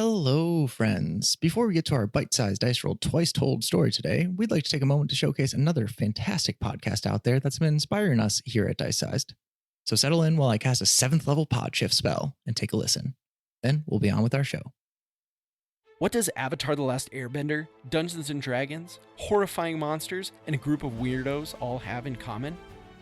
Hello, friends. Before we get to our bite-sized dice roll twice told story today, we'd like to take a moment to showcase another fantastic podcast out there that's been inspiring us here at DiceSized. So settle in while I cast a 7th level pod shift spell and take a listen. Then we'll be on with our show. What does Avatar: The Last Airbender, Dungeons & Dragons, horrifying monsters, and a group of weirdos all have in common?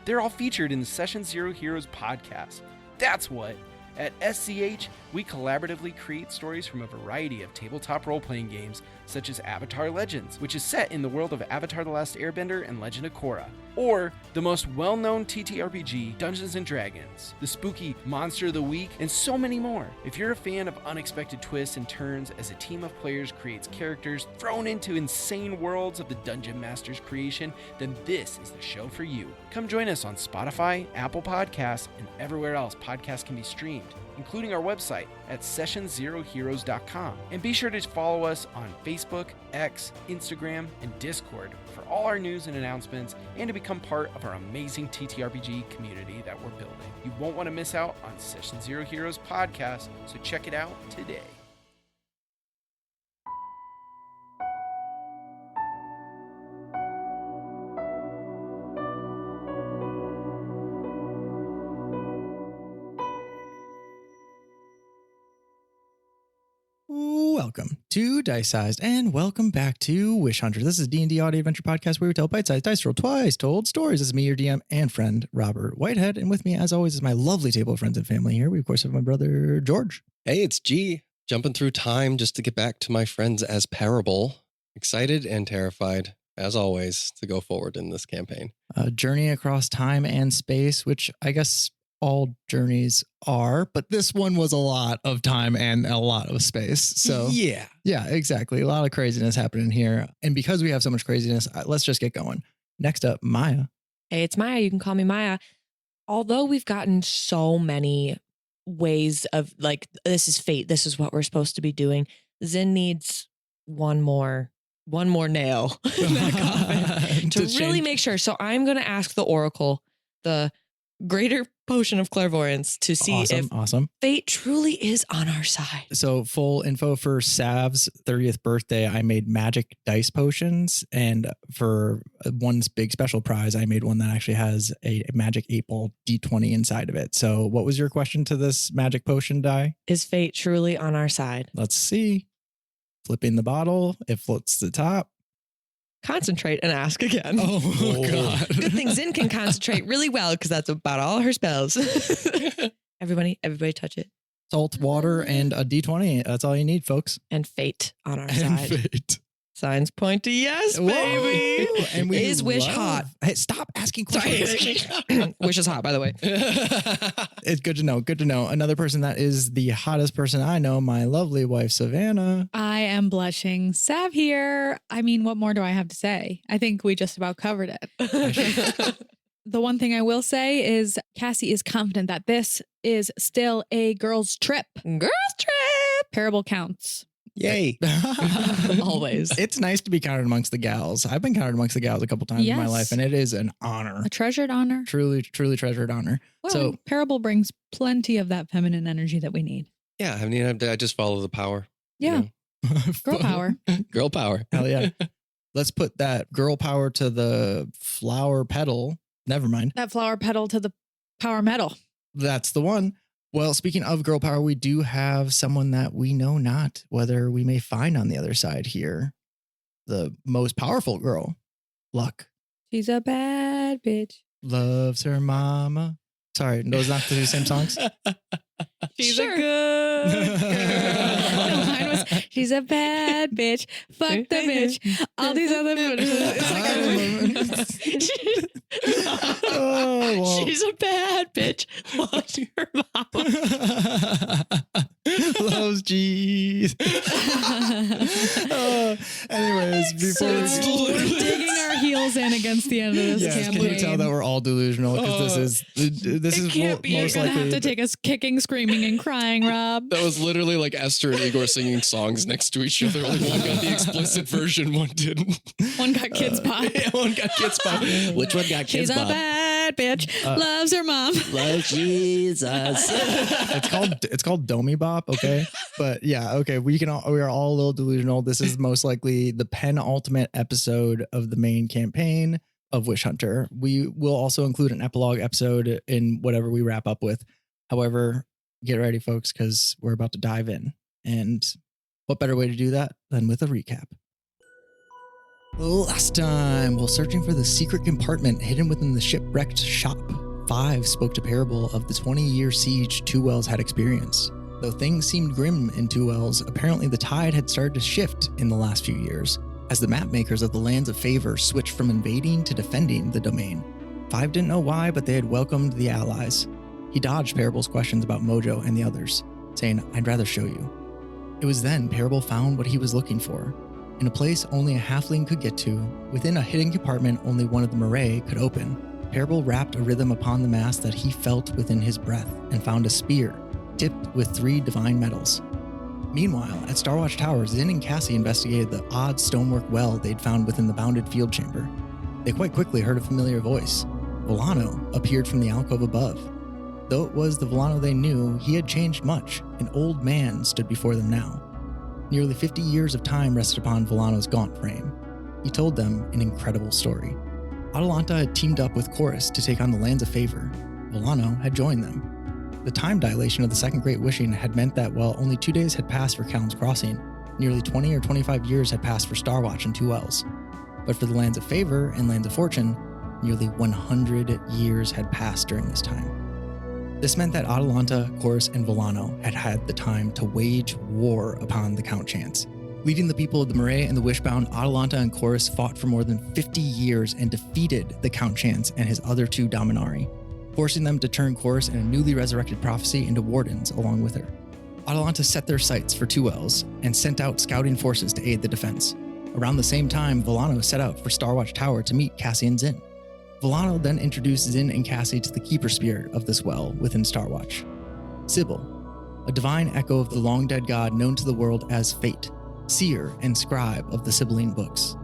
They're all featured in the Session Zero Heroes podcast. That's what! At SCH, we collaboratively create stories from a variety of tabletop role-playing games, such as Avatar Legends, which is set in the world of Avatar: The Last Airbender and Legend of Korra, or the most well-known TTRPG, Dungeons & Dragons, the spooky Monster of the Week, and so many more. If you're a fan of unexpected twists and turns as a team of players creates characters thrown into insane worlds of the Dungeon Master's creation, then this is the show for you. Come join us on Spotify, Apple Podcasts, and everywhere else podcasts can be streamed, including our website at sessionzeroheroes.com. And be sure to follow us on Facebook, X, Instagram, and Discord for all our news and announcements, and to become part of our amazing TTRPG community that we're building. You won't want to miss out on Session Zero Heroes podcast, so check it out today. Welcome to DiceSized and welcome back to Wish Hunter. This is D&D audio adventure podcast where we tell bite-sized dice roll twice told stories. This is me, your DM and friend, Robert Whitehead. And with me, as always, is my lovely table of friends and family here. We, of course, have my brother, George. Hey, it's G. Jumping through time just to get back to my friends as Parable. Excited and terrified, as always, to go forward in this campaign. A journey across time and space, which I guess all journeys are, but this one was a lot of time and a lot of space. So yeah, exactly. A lot of craziness happening here. And because we have so much craziness, let's just get going. Next up, Maya. Hey, it's Maya. You can call me Maya. Although we've gotten so many ways of like, this is fate. This is what we're supposed to be doing. Zin needs one more nail in that coffin to really make sure. So I'm going to ask the Oracle, the greater potion of clairvoyance, to see if fate truly is on our side. So full info for Sav's 30th birthday, I made magic dice potions. And for one's big special prize, I made one that actually has a magic 8-ball D20 inside of it. So what was your question to this magic potion die? Is fate truly on our side? Let's see. Flipping the bottle, it floats to the top. Concentrate and ask again. Oh God. Good thing Zin can concentrate really well because that's about all her spells. Everybody touch it. Salt, water, and a D20. That's all you need, folks. And fate on our and side. Fate. Signs point to yes, baby. Whoa. And we is Wish hot? Hey, stop asking questions. Wish is hot, by the way. It's good to know. Good to know. Another person that is the hottest person I know, my lovely wife, Savannah. I am blushing. Sav here. I mean, what more do I have to say? I think we just about covered it. The one thing I will say is Cassi is confident that this is still a girl's trip. Girls trip. Parable counts. Yay. Always. It's nice to be counted amongst the gals. I've been counted amongst the gals a couple times in my life, and it is an honor. A treasured honor. Truly treasured honor. Well, so Parable brings plenty of that feminine energy that we need. Yeah, I mean, I just follow the power. Yeah. You know? Girl power. Girl power. Hell yeah. Let's put that girl power to the flower petal. Never mind. That flower petal to the power metal. That's the one. Well, speaking of girl power, we do have someone that we know not whether we may find on the other side here. The most powerful girl, Luck. She's a bad bitch. Loves her mama. Sorry, those not the same songs? She's a good girl. No, mine was, she's a bad bitch. Fuck the bitch. All these other She's a bad bitch. Loves her mama. Loves G's. Anyways, before we're digging our heels in against the end of this campaign. Can you tell that we're all delusional? Because this is most likely have to take us kicking, screaming, and crying, Rob. That was literally like Esther and Igor singing songs next to each other. Only one got the explicit version, one didn't. One got kids pop. One got kids pop. Which one got kids pop? She's a bad that bitch loves her mom. Love Jesus. It's called Domi Bop, okay? But yeah, okay, we are all a little delusional. This is most likely the penultimate episode of the main campaign of Wish Hunter. We will also include an epilogue episode in whatever we wrap up with. However, get ready, folks, because we're about to dive in. And what better way to do that than with a recap? Last time, while searching for the secret compartment hidden within the shipwrecked shop, 5 spoke to Parable of the 20-year siege Two Wells had experienced. Though things seemed grim in Two Wells, apparently the tide had started to shift in the last few years, as the map makers of the Lands of Favor switched from invading to defending the domain. 5 didn't know why, but they had welcomed the allies. He dodged Parable's questions about Mojo and the others, saying, "I'd rather show you." It was then Parable found what he was looking for. In a place only a halfling could get to, within a hidden compartment only one of the Marae could open, Parable wrapped a rhythm upon the mass that he felt within his breath and found a spear, tipped with 3 divine metals. Meanwhile, at Starwatch Tower, Zin and Cassi investigated the odd stonework well they'd found within the bounded field chamber. They quite quickly heard a familiar voice. Volano appeared from the alcove above. Though it was the Volano they knew, he had changed much. An old man stood before them now. Nearly 50 years of time rested upon Volano's gaunt frame. He told them an incredible story. Atalanta had teamed up with Chorus to take on the Lands of Favor. Volano had joined them. The time dilation of the Second Great Wishing had meant that while only 2 days had passed for Callum's Crossing, nearly 20 or 25 years had passed for Starwatch and Two Wells. But for the Lands of Favor and Lands of Fortune, nearly 100 years had passed during this time. This meant that Atalanta, Chorus, and Volano had had the time to wage war upon the Count Chance. Leading the people of the Marae and the Wishbound, Atalanta and Chorus fought for more than 50 years and defeated the Count Chance and his other 2 Dominari, forcing them to turn Chorus and a newly resurrected Prophecy into wardens along with her. Atalanta set their sights for Two Wells and sent out scouting forces to aid the defense. Around the same time, Volano set out for Starwatch Tower to meet Cassi and Zin. Volano then introduced Zin and Cassi to the keeper spirit of this well within Starwatch, Sybil, a divine echo of the long-dead god known to the world as Fate, seer and scribe of the Sibylline books.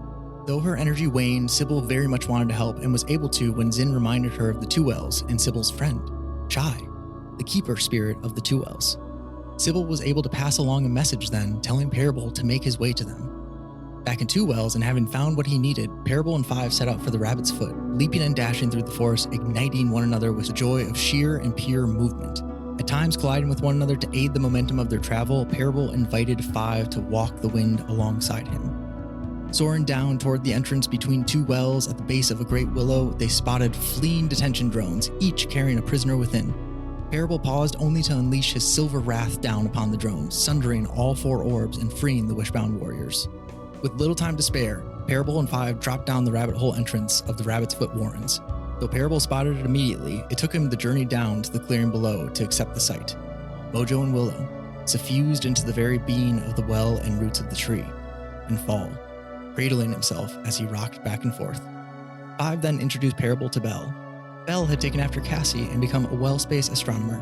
Though her energy waned, Sybil very much wanted to help and was able to when Zin reminded her of the Two Wells and Sybil's friend, Shai, the keeper spirit of the Two Wells. Sybil was able to pass along a message then, telling Parable to make his way to them. Back in Two Wells and having found what he needed, Parable and 5 set out for the Rabbit's Foot, leaping and dashing through the forest, igniting one another with the joy of sheer and pure movement. At times colliding with one another to aid the momentum of their travel, Parable invited 5 to walk the wind alongside him. Soaring down toward the entrance between Two Wells at the base of a great willow, they spotted fleeing detention drones, each carrying a prisoner within. Parable paused only to unleash his silver wrath down upon the drones, sundering all 4 orbs and freeing the Wishbound warriors. With little time to spare, Parable and 5 dropped down the rabbit hole entrance of the Rabbit's Foot Warrens. Though Parable spotted it immediately, it took him the journey down to the clearing below to accept the sight. Mojo and Willow, suffused into the very being of the well and roots of the tree, and fall, cradling himself as he rocked back and forth. 5 then introduced Parable to Belle. Belle had taken after Cassi and become a well space astronomer.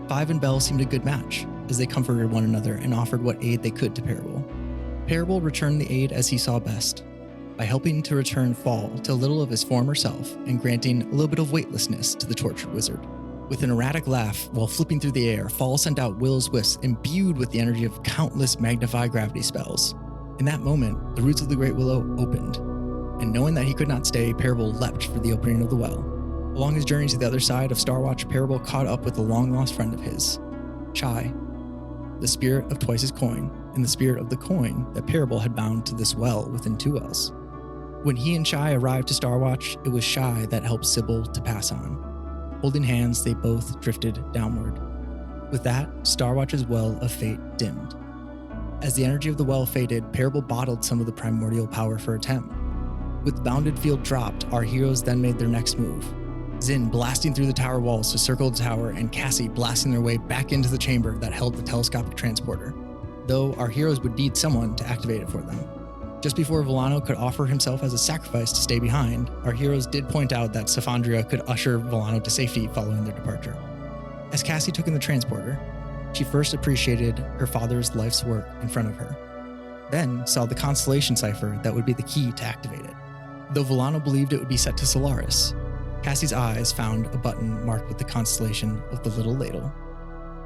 5 and Belle seemed a good match, as they comforted one another and offered what aid they could to Parable. Parable returned the aid as he saw best, by helping to return Fall to a little of his former self and granting a little bit of weightlessness to the tortured wizard. With an erratic laugh, while flipping through the air, Fall sent out Will's wisps imbued with the energy of countless magnify gravity spells. In that moment, the roots of the Great Willow opened, and knowing that he could not stay, Parable leapt for the opening of the well. Along his journey to the other side of Starwatch, Parable caught up with a long-lost friend of his, Shai, the spirit of Twice's coin, and the spirit of the coin that Parable had bound to this well within Two Wells. When he and Shai arrived to Starwatch, it was Shai that helped Sybil to pass on. Holding hands, they both drifted downward. With that, Starwatch's well of fate dimmed. As the energy of the well faded, Parable bottled some of the primordial power for attempt. With the bounded field dropped, our heroes then made their next move. Zin blasting through the tower walls to circle the tower, and Cassi blasting their way back into the chamber that held the telescopic transporter, though our heroes would need someone to activate it for them. Just before Volano could offer himself as a sacrifice to stay behind, our heroes did point out that Savannah could usher Volano to safety following their departure. As Cassi took in the transporter, she first appreciated her father's life's work in front of her, then saw the constellation cipher that would be the key to activate it. Though Volano believed it would be set to Solaris, Cassie's eyes found a button marked with the constellation of the Little Ladle.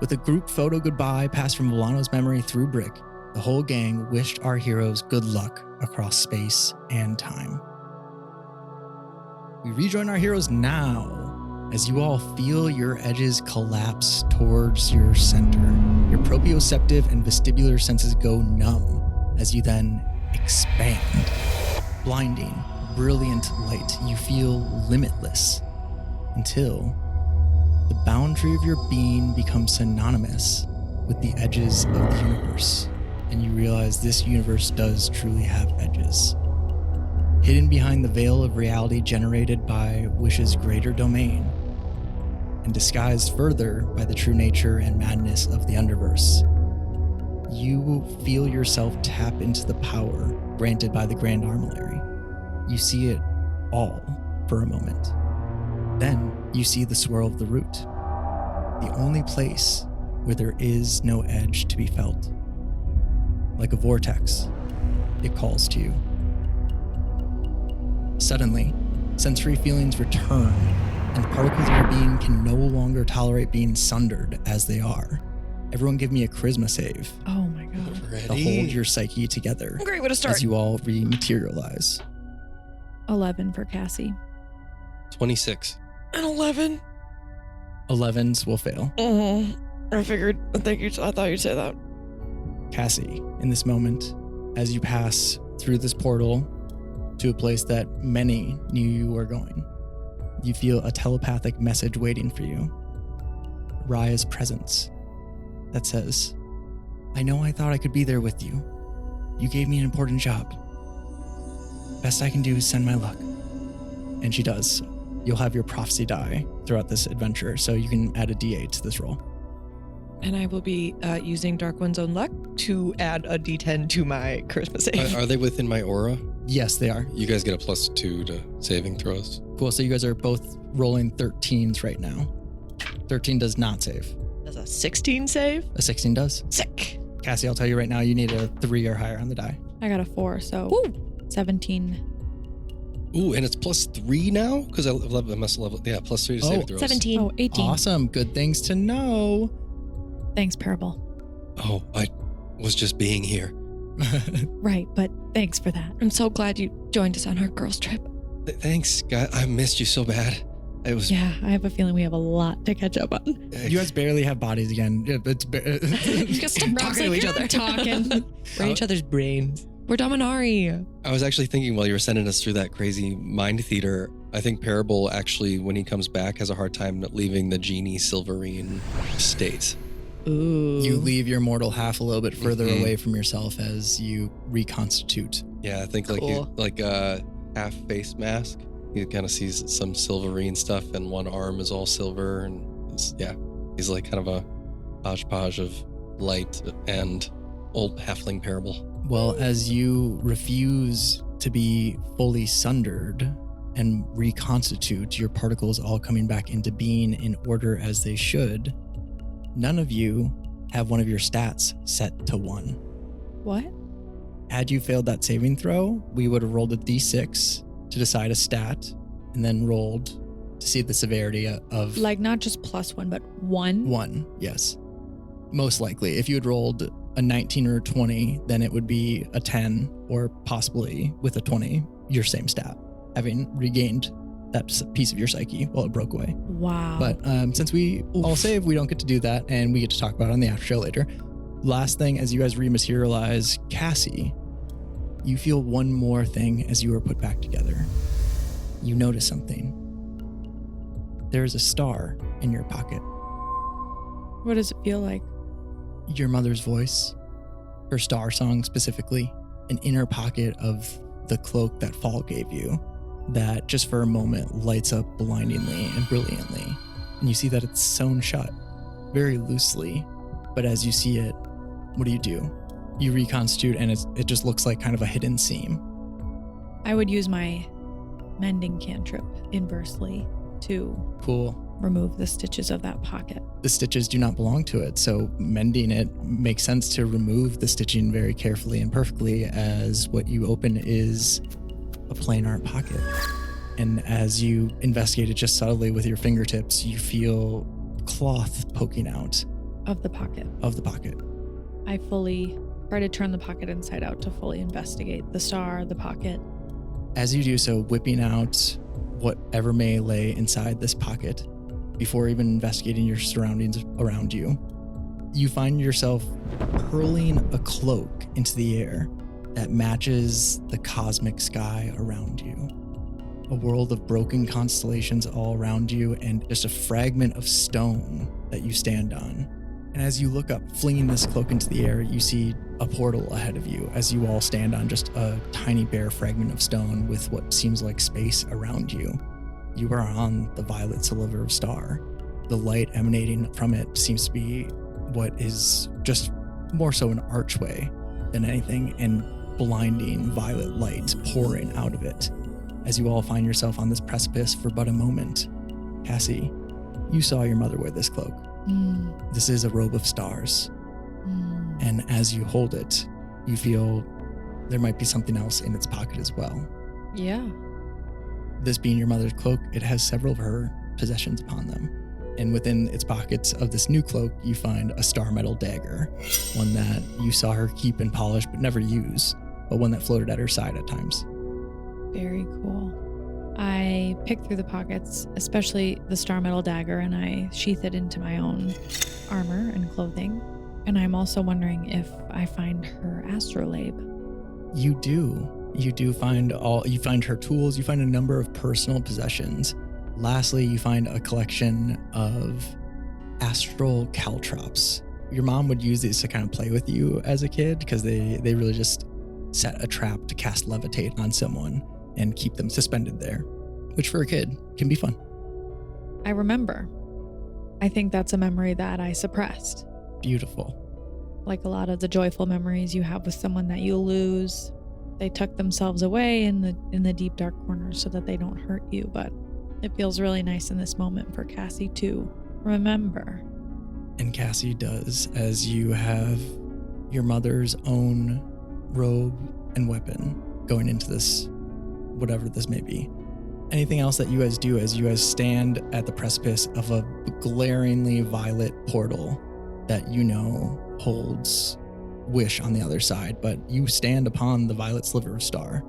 With a group photo goodbye passed from Volano's memory through Brick, the whole gang wished our heroes good luck across space and time. We rejoin our heroes now as you all feel your edges collapse towards your center. Your proprioceptive and vestibular senses go numb as you then expand. Blinding, brilliant light, you feel limitless until the boundary of your being becomes synonymous with the edges of the universe, and you realize this universe does truly have edges. Hidden behind the veil of reality generated by Wish's greater domain, and disguised further by the true nature and madness of the Underverse, you feel yourself tap into the power granted by the Grand Armillary. You see it all for a moment. Then you see the swirl of the root, the only place where there is no edge to be felt. Like a vortex, it calls to you. Suddenly, sensory feelings return, and particles of your being can no longer tolerate being sundered as they are. Everyone give me a charisma save. Oh my God. Ready? To hold your psyche together Great way to start. as you all rematerialize. 11 for Cassie. 26. An 11. 11s will fail. I figured. Thank you. I thought you'd say that. Cassie, in this moment, as you pass through this portal to a place that many knew you were going, you feel a telepathic message waiting for you. Raya's presence that says, I know I thought I could be there with you. You gave me an important job. Best I can do is send my luck. And she does. You'll have your prophecy die throughout this adventure, so you can add a D8 to this roll. And I will be using Dark One's Own Luck to add a D10 to my charisma save. Are they within my aura? Yes, they are. You guys get a +2 to saving throws. Cool, so you guys are both rolling 13s right now. 13 does not save. Does a 16 save? A 16 does. Sick. Cassie, I'll tell you right now, you need a 3 or higher on the die. I got a 4, so Woo. 17. Ooh, and it's +3 now? Because I must level. Yeah, +3 to saving throws. 17. Oh, 18. Awesome. Good things to know. Thanks, Parable. Oh, I was just being here. Right, but thanks for that. I'm so glad you joined us on our girls' trip. Thanks, guys. I missed you so bad. It was. Yeah, I have a feeling we have a lot to catch up on. You guys barely have bodies again. It's Just stop talking to each other. Talking. We're in each other's brains. We're Dominari. I was actually thinking while you were sending us through that crazy mind theater, I think Parable actually, when he comes back, has a hard time leaving the genie Silverine state. Ooh. You leave your mortal half a little bit further Mhm. away from yourself as you reconstitute. Yeah, I think Cool. like a half face mask. He kind of sees some Silverine stuff, and one arm is all silver, and he's like kind of a hodgepodge of light and old halfling Parable. Well, as you refuse to be fully sundered and reconstitute your particles all coming back into being in order as they should, none of you have one of your stats set to 1. What? Had you failed that saving throw, we would have rolled a d6 to decide a stat and then rolled to see the severity of Like not just +1, but 1? 1. Yes. Most likely. If you had rolled a 19 or a 20, then it would be a 10, or possibly with a 20, your same stat, having regained that piece of your psyche while it broke away. Wow. But since we all save, we don't get to do that, and we get to talk about it on the after show later. Last thing, as you guys rematerialize, Cassie, you feel one more thing as you are put back together. You notice something. There is a star in your pocket. What does it feel like? Your mother's voice, her star song specifically, an inner pocket of the cloak that Fall gave you that just for a moment lights up blindingly and brilliantly. And you see that it's sewn shut very loosely. But as you see it, what do? You reconstitute and it just looks like kind of a hidden seam. I would use my mending cantrip inversely to Cool. remove the stitches of that pocket. The stitches do not belong to it, so mending it makes sense to remove the stitching very carefully and perfectly, as what you open is a plain art pocket. And as you investigate it just subtly with your fingertips, you feel cloth poking out Of the pocket. I fully try to turn the pocket inside out to fully investigate the star, the pocket. As you do so, whipping out whatever may lay inside this pocket, before even investigating your surroundings around you, you find yourself hurling a cloak into the air that matches the cosmic sky around you. A world of broken constellations all around you and just a fragment of stone that you stand on. And as you look up, flinging this cloak into the air, you see a portal ahead of you as you all stand on just a tiny bare fragment of stone with what seems like space around you. You are on the violet sliver of star. The light emanating from it seems to be what is just more so an archway than anything, and blinding violet light pouring out of it. As you all find yourself on this precipice for but a moment, Cassi, you saw your mother wear this cloak. This is a robe of stars. And as you hold it, you feel there might be something else in its pocket as well. Yeah. This being your mother's cloak, it has several of her possessions upon them. And within its pockets of this new cloak, you find a star metal dagger, one that you saw her keep and polish but never use, but one that floated at her side at times. Very cool. I pick through the pockets, especially the star metal dagger, and I sheath it into my own armor and clothing. And I'm also wondering if I find her astrolabe. You do. You find her tools, you find a number of personal possessions. Lastly, you find a collection of astral caltrops. Your mom would use these to kind of play with you as a kid because they really just set a trap to cast levitate on someone and keep them suspended there, which for a kid can be fun. I remember. I think that's a memory that I suppressed. Beautiful. Like a lot of the joyful memories you have with someone that you lose, they tuck themselves away in the deep dark corners so that they don't hurt you, but it feels really nice in this moment for Cassi to remember. And Cassi does, as you have your mother's own robe and weapon going into this, whatever this may be. Anything else that you guys do as you guys stand at the precipice of a glaringly violet portal that you know holds wish on the other side, but you stand upon the violet sliver of star.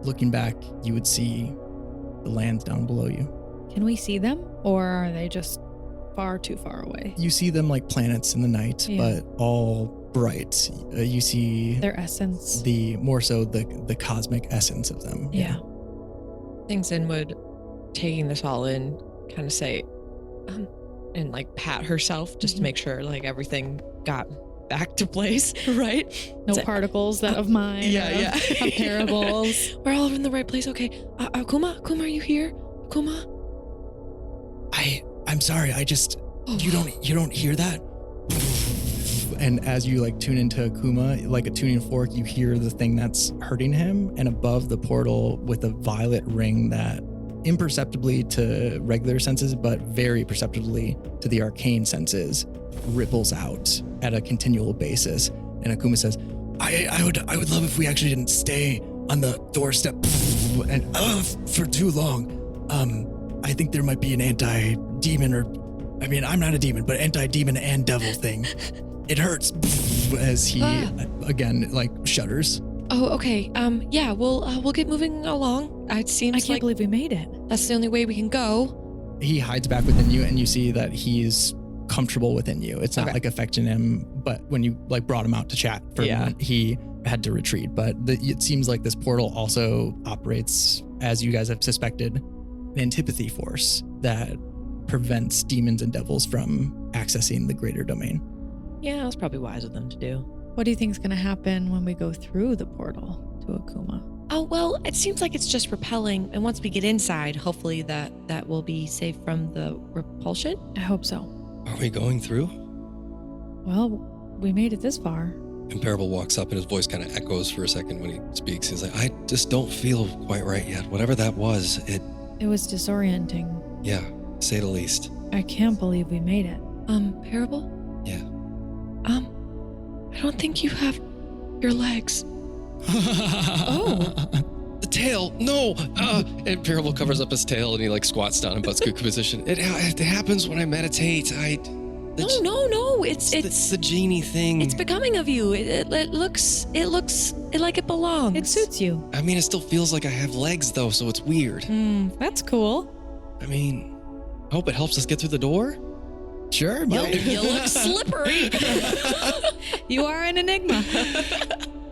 Looking back, you would see the lands down below you. Can we see them, or are they just far too far away? You see them like planets in the night, but all bright. You see their essence. More so the cosmic essence of them. Yeah. Thinks Inwood, taking this all in, kind of say, and like pat herself just to make sure like everything got back to place, right? No particles that of mine. Yeah. Of parables. We're all in the right place. Okay. Kuma, are you here? Kuma? I'm sorry. I just you don't hear that? And as you like tune into Akuma, like a tuning fork, you hear the thing that's hurting him, and above the portal with a violet ring that imperceptibly to regular senses, but very perceptibly to the arcane senses, ripples out at a continual basis. And Akuma says, I would love if we actually didn't stay on the doorstep and for too long. I think there might be an anti-demon I'm not a demon, but anti-demon and devil thing. It hurts as he again like shudders. Oh, okay. Yeah, we'll get moving along. It seems I can't believe we made it. That's the only way we can go. He hides back within you, and you see that he's comfortable within you. It's not like affecting him, but when you like brought him out to chat for a moment, he had to retreat. But it seems like this portal also operates, as you guys have suspected, an antipathy force that prevents demons and devils from accessing the greater domain. Yeah, that's probably wise of them to do. What do you think is going to happen when we go through the portal to Akuma? Oh, well, it seems like it's just repelling. And once we get inside, hopefully that will be safe from the repulsion. I hope so. Are we going through? Well, we made it this far. Imperable walks up and his voice kind of echoes for a second when he speaks. He's like, I just don't feel quite right yet. Whatever that was, it was disorienting. Yeah, to say the least. I can't believe we made it. Parable? Yeah. I don't think you have your legs. Oh. The tail, no! And Parable covers up his tail and he like squats down in Buttskook position. It happens when I meditate. No. It's the genie thing. It's becoming of you. It looks like it belongs. It suits you. I mean, it still feels like I have legs though, so it's weird. That's cool. I mean, I hope it helps us get through the door. Sure. You look slippery. You are an enigma.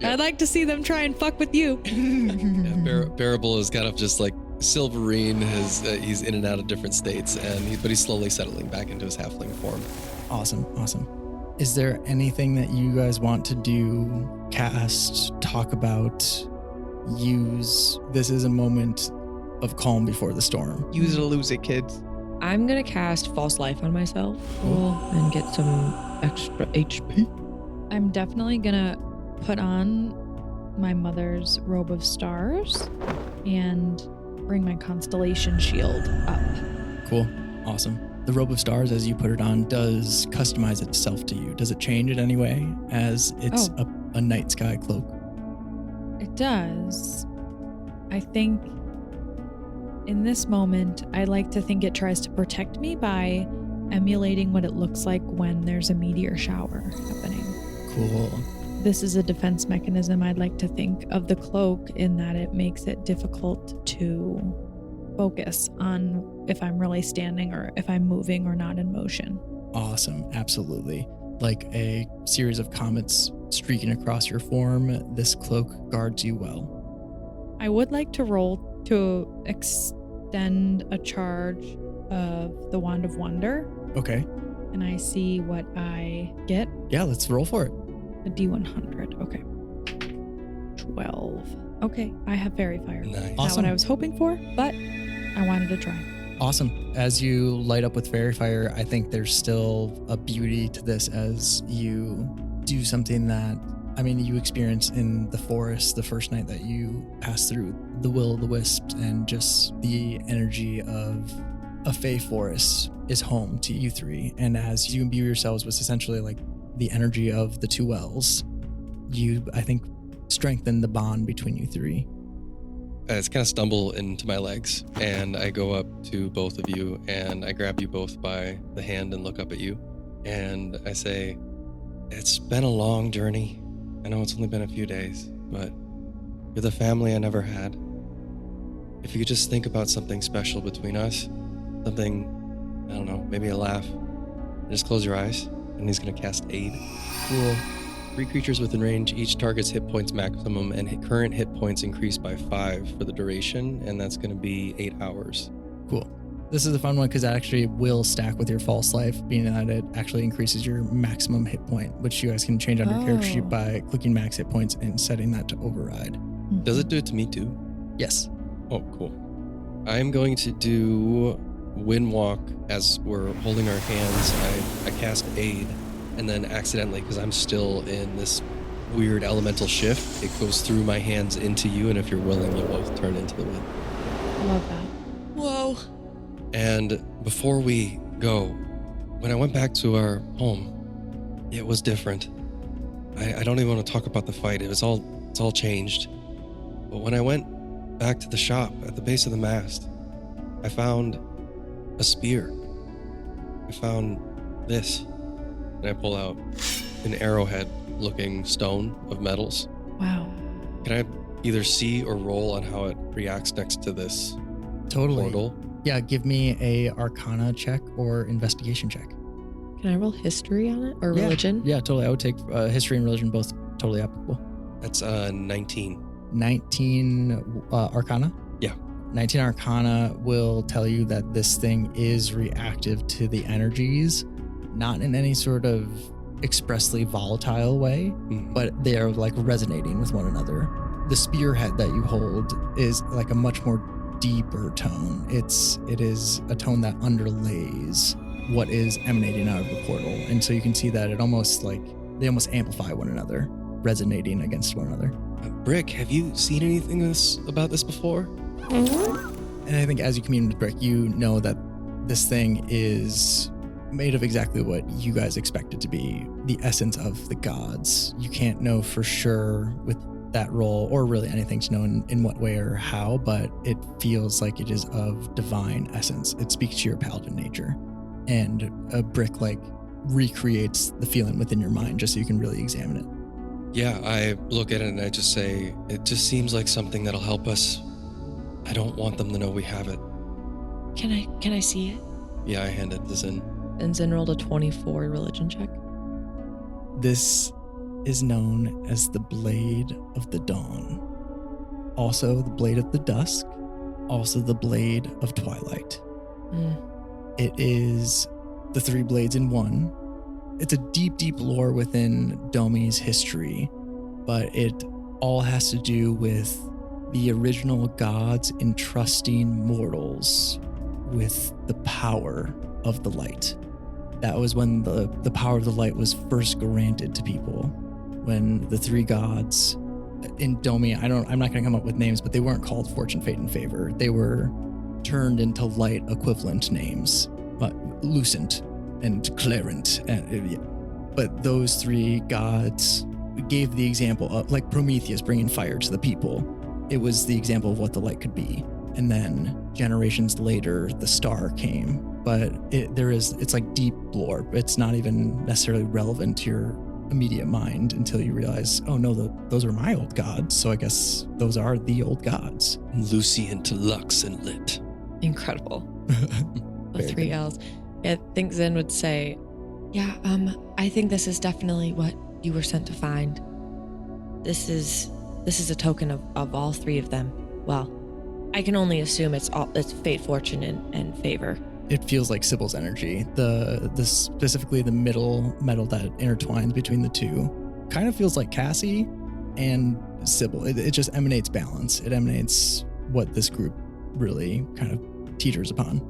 I'd like to see them try and fuck with you. Parable is kind of just like Silverine. He's in and out of different states, but he's slowly settling back into his halfling form. Awesome. Is there anything that you guys want to do, cast, talk about, use? This is a moment of calm before the storm. Use it or lose it, kids. I'm gonna cast False Life on myself and get some extra HP. I'm definitely gonna put on my mother's robe of stars and bring my constellation shield up. Cool. Awesome. The robe of stars, as you put it on, does customize itself to you. Does it change it anyway as it's a night sky cloak? It does. I think in this moment, I like to think it tries to protect me by emulating what it looks like when there's a meteor shower happening. Cool. This is a defense mechanism. I'd like to think of the cloak in that it makes it difficult to focus on if I'm really standing or if I'm moving or not in motion. Awesome. Absolutely. Like a series of comets streaking across your form, this cloak guards you well. I would like to roll to extend a charge of the Wand of Wonder. Okay. And I see what I get. Yeah, let's roll for it. A D100. Okay. 12. Okay, I have Fairy Fire. Nice. Not Awesome. what I was hoping for, but I wanted to try. Awesome. As you light up with fairy fire, I think there's still a beauty to this as you do something that, I mean, you experience in the forest the first night that you pass through the will-o'-the-wisps, and just the energy of a fey forest is home to you three. And as you imbue yourselves with essentially like the energy of the two wells, you, I think, strengthen the bond between you three. I just kind of stumble into my legs, and I go up to both of you, and I grab you both by the hand and look up at you, and I say, "It's been a long journey. I know it's only been a few days, but you're the family I never had. If you could just think about something special between us, something, I don't know, maybe a laugh, and just close your eyes," and he's going to cast Aid. Cool. 3 creatures within range, each target's hit points maximum, and current hit points increase by 5 for the duration, and that's going to be 8 hours. Cool. This is a fun one because that actually will stack with your false life, being that it actually increases your maximum hit point, which you guys can change on your character sheet by clicking max hit points and setting that to override. Does it do it to me too? Yes. Oh, cool. I'm going to do Wind Walk as we're holding our hands. I cast Aid, and then accidentally, because I'm still in this weird elemental shift, it goes through my hands into you, and if you're willing, you'll both turn into the wind. Love that. Whoa. And before we go, when I went back to our home, it was different. I don't even want to talk about the fight. It's all changed. But when I went back to the shop at the base of the mast, I found a spear. I found this. And I pull out an arrowhead-looking stone of metals. Wow. Can I either see or roll on how it reacts next to this Totally. portal? Yeah, give me a Arcana check or investigation check. Can I roll history on it or Yeah. religion? Yeah, totally. I would take history and religion, both totally applicable. That's 19. 19 Arcana? Yeah. 19 Arcana will tell you that this thing is reactive to the energies, not in any sort of expressly volatile way, but they are like resonating with one another. The spearhead that you hold is like a much more deeper tone. It is a tone that underlays what is emanating out of the portal. And so you can see that they almost amplify one another, resonating against one another. Brick, have you seen anything about this before? And I think as you commune with Brick, you know that this thing is made of exactly what you guys expect it to be, the essence of the gods. You can't know for sure with that role, or really anything to know in what way or how, but it feels like it is of divine essence. It speaks to your paladin nature, and a brick like recreates the feeling within your mind just so you can really examine it. Yeah, I look at it and I just say, it just seems like something that'll help us. I don't want them to know we have it. Can I see it? Yeah, I hand it to Zin. And Zin rolled a 24 religion check. This is known as the Blade of the Dawn, also the Blade of the Dusk, also the Blade of Twilight. It is the three blades in one. It's a deep, deep lore within Domi's history, but it all has to do with the original gods entrusting mortals with the power of the light. That was when the power of the light was first granted to people. When the three gods in Domi, I'm not going to come up with names, but they weren't called Fortune, Fate, and Favor. They were turned into light equivalent names, Lucent and Clarent. But those three gods gave the example of, like Prometheus bringing fire to the people. It was the example of what the light could be. And then generations later, the star came. But it's like deep lore. It's not even necessarily relevant to your immediate mind until you realize, oh no, those are my old gods. So I guess those are the old gods. Lucient, Lux, and Lit. Incredible. The three L's. I think Zin would say, yeah, I think this is definitely what you were sent to find. This is a token of all three of them. Well, I can only assume it's fate, fortune, and favor. It feels like Sybil's energy. The specifically the middle metal that intertwines between the two kind of feels like Cassi and Sybil. It just emanates balance. It emanates what this group really kind of teeters upon.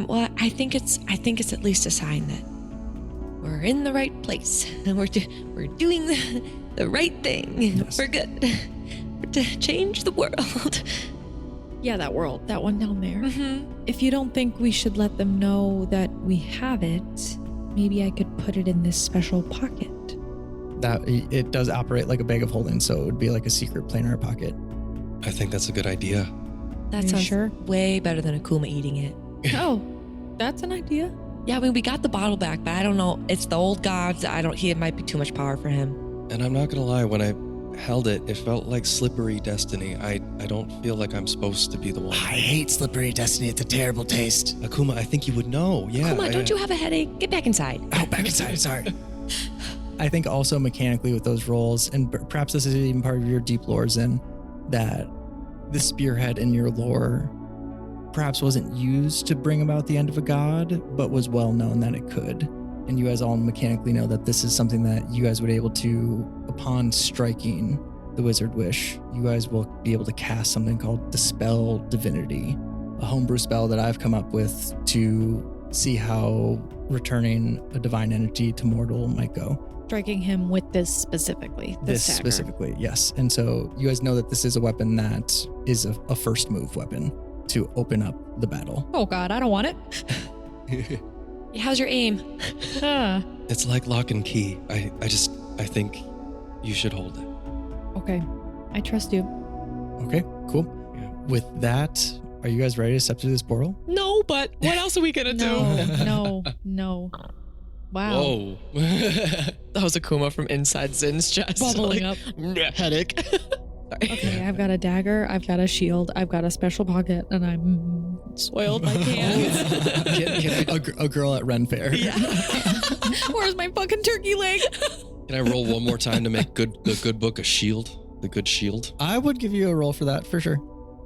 Well, I think it's at least a sign that we're in the right place and we're doing the right thing. Yes. We're good. We're to change the world. Yeah, that world, that one down there. Mm-hmm. If you don't think we should let them know that we have it, maybe I could put it in this special pocket. That it does operate like a bag of holding, so it would be like a secret planar pocket. I think that's a good idea. That Are you sounds sure? way better than Akuma eating it. Oh, that's an idea. Yeah, I mean, we got the bottle back, but I don't know. It's the old gods. It might be too much power for him. And I'm not gonna lie, when I held it, it felt like slippery destiny. I don't feel like I'm supposed to be the one. I hate slippery destiny. It's a terrible taste. Akuma, I think you would know. Yeah. Akuma, don't you have a headache? Get back inside. Oh, back inside. Sorry. I think also mechanically with those rolls, and perhaps this is even part of your deep lore, Zen, that the spearhead in your lore perhaps wasn't used to bring about the end of a god, but was well known that it could. And you guys all mechanically know that this is something that you guys would be able to, upon striking the wizard wish, you guys will be able to cast something called Dispel Divinity, a homebrew spell that I've come up with to see how returning a divine entity to mortal might go. Striking him with this specifically. This dagger. specifically, yes. And so you guys know that this is a weapon that is a first move weapon to open up the battle. Oh God, I don't want it. How's your aim? It's like lock and key. I think you should hold it. Okay, I trust you. Okay, cool. Yeah. With that, are you guys ready to step through this portal? No, but what else are we gonna No. Wow. Whoa. That was Akuma from inside Zin's chest. Bubbling up. Headache. Sorry. Okay, I've got a dagger, I've got a shield, I've got a special pocket, and I'm soiled my hands. a girl at Ren Fair. Yeah. Where's my fucking turkey leg? Can I roll one more time to make the good book a shield? The good shield? I would give you a roll for that for sure.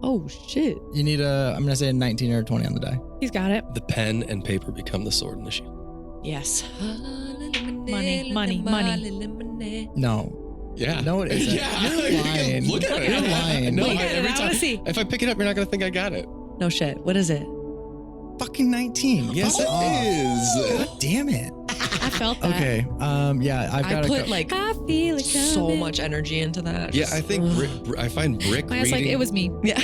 Oh shit. You need I'm going to say a 19 or a 20 on the die. He's got it. The pen and paper become the sword and the shield. Yes. Money. No. Yeah. No, it isn't. Yeah. You're lying. Look at it. You're lying. No, Look at it. every I time. wanna see. If I pick it up, you're not going to think I got it. No shit. What is it? Fucking 19. Yes, it is. God damn it. I felt that. Okay. Yeah, I've got I put like I feel it so coming. much energy into that. Yeah, I think I find Brick I was reading. like, it was me. Yeah.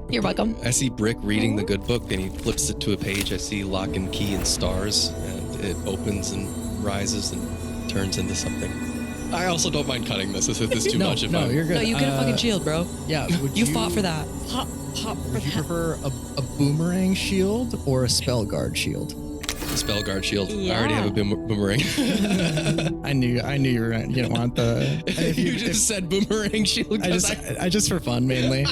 You're welcome. I see Brick reading the good book, and he flips it to a page. I see lock and key and stars, and it opens and rises and turns into something. I also don't mind cutting this if it's too much. You're good. No, you get a fucking shield, bro. Yeah. You fought for that. Would you prefer a boomerang shield or a spell guard shield? Spell guard shield. Yeah. I already have a boomerang. I knew you were you don't want the. You just said boomerang shield. I just for fun mainly.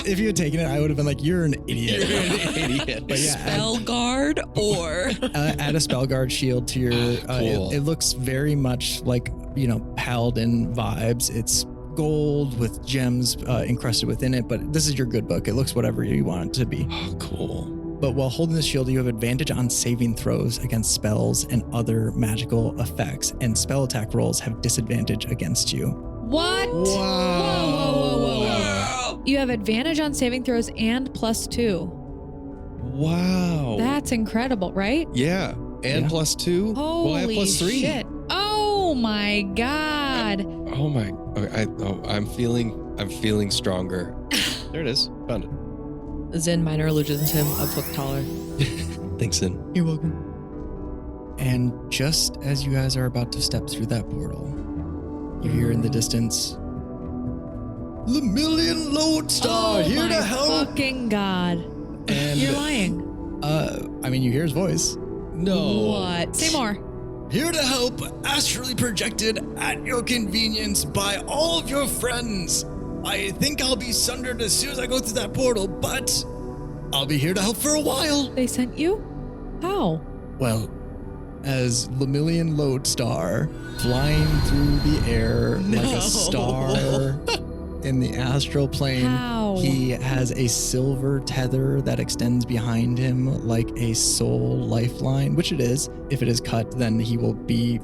If you had taken it, I would have been like, "You're an idiot." You're an idiot. But yeah, Spell guard or add a spell guard shield to your. Cool. It looks very much like Paladin vibes. It's gold with gems encrusted within it, but this is your good book. It looks whatever you want it to be. Oh, cool. But while holding the shield, you have advantage on saving throws against spells and other magical effects, and spell attack rolls have disadvantage against you. What? Whoa. You have advantage on saving throws and +2. Wow. That's incredible, right? Yeah. And Yeah. +2? Holy well, I have +3. shit. Oh my God. Oh my. Okay, I'm feeling stronger. There it is. Found it. Zen minor illusions him a foot taller. Thanks, Sin. You're welcome. And just as you guys are about to step through that portal, you hear in the distance, "Lemillion Lodestar, here to help." Fucking God. And You're lying. you hear his voice. No. What? Say more. Here to help, astrally projected at your convenience by all of your friends. I think I'll be sundered as soon as I go through that portal, but I'll be here to help for a while. They sent you? How? Well, as Lemillion Lodestar, flying through the air like a star in the astral plane, How? he has a silver tether that extends behind him like a soul lifeline, which it is. If it is cut, then he will be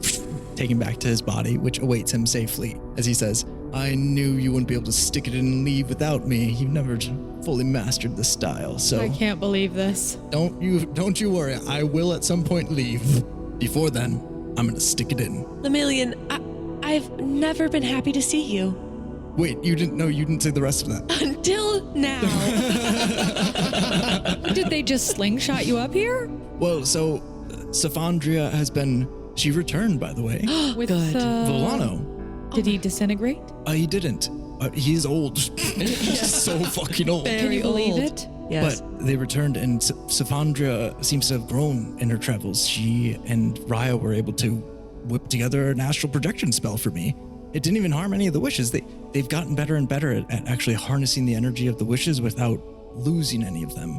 taken back to his body, which awaits him safely. As he says, "I knew you wouldn't be able to stick it in and leave without me. You've never fully mastered the style, so I can't believe this. don't you worry. I will at some point leave. Before then, I'm gonna stick it in." Lemillion, I've never been happy to see you. Wait, you didn't say the rest of that. Until now. Did they just slingshot you up here? Well, so Savandria she returned, by the way. With Good. Volano. Did he disintegrate? He didn't. He's old. He's so fucking old. Can you believe it? Yes. But they returned, and Savandria seems to have grown in her travels. She and Raya were able to whip together an astral projection spell for me. It didn't even harm any of the wishes. They've gotten better and better at actually harnessing the energy of the wishes without losing any of them.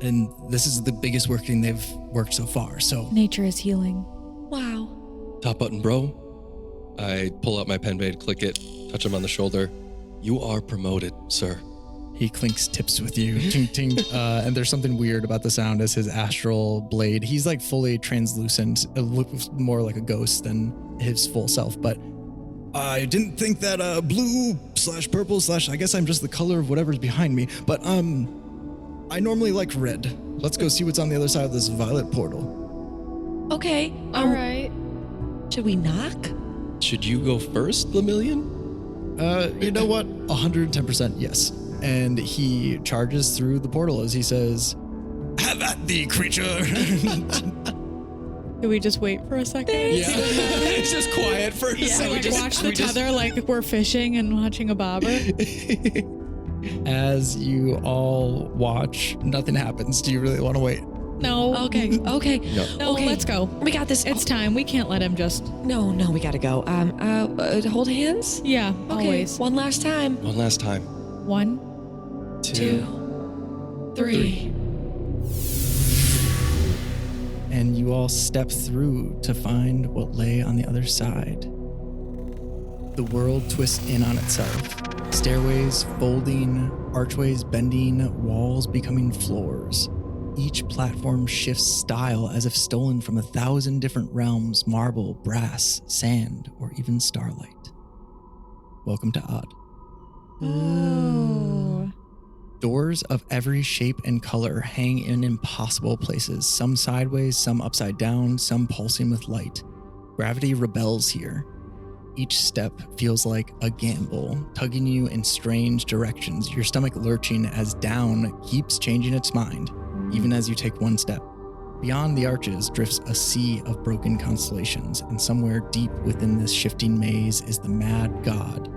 And this is the biggest working they've worked so far. So Nature is healing. Wow. Top button, bro. I pull out my pen blade, click it, touch him on the shoulder. You are promoted, sir. he clinks tips with you, ting, ting, and there's something weird about the sound as his astral blade. He's like fully translucent. It looks more like a ghost than his full self, but I didn't think that blue/purple/ I guess I'm just the color of whatever's behind me, but I normally like red. Let's go see what's on the other side of this violet portal. Okay. All right. Should we knock? Should you go first, Lemillion? You know what? 110% yes. And he charges through the portal as he says, "Have at thee, creature." Do we just wait for a second? Yeah. It's just quiet for a second. Like watch the tether like we're fishing and watching a bobber. As you all watch, nothing happens. Do you really want to wait? No. Okay. No, Okay. let's go. We got this. It's time. We can't let him just. No, we gotta go. Hold hands. Yeah, Okay. always. One last time. One last time. 1, 2, 3. And you all step through to find what lay on the other side. The world twists in on itself. Stairways folding, archways bending, walls becoming floors. Each platform shifts style as if stolen from 1,000 different realms: marble, brass, sand, or even starlight. Welcome to Odd. Oh. Doors of every shape and color hang in impossible places, some sideways, some upside down, some pulsing with light. Gravity rebels here. Each step feels like a gamble, tugging you in strange directions, your stomach lurching as down keeps changing its mind, even as you take one step. Beyond the arches drifts a sea of broken constellations, and somewhere deep within this shifting maze is the mad god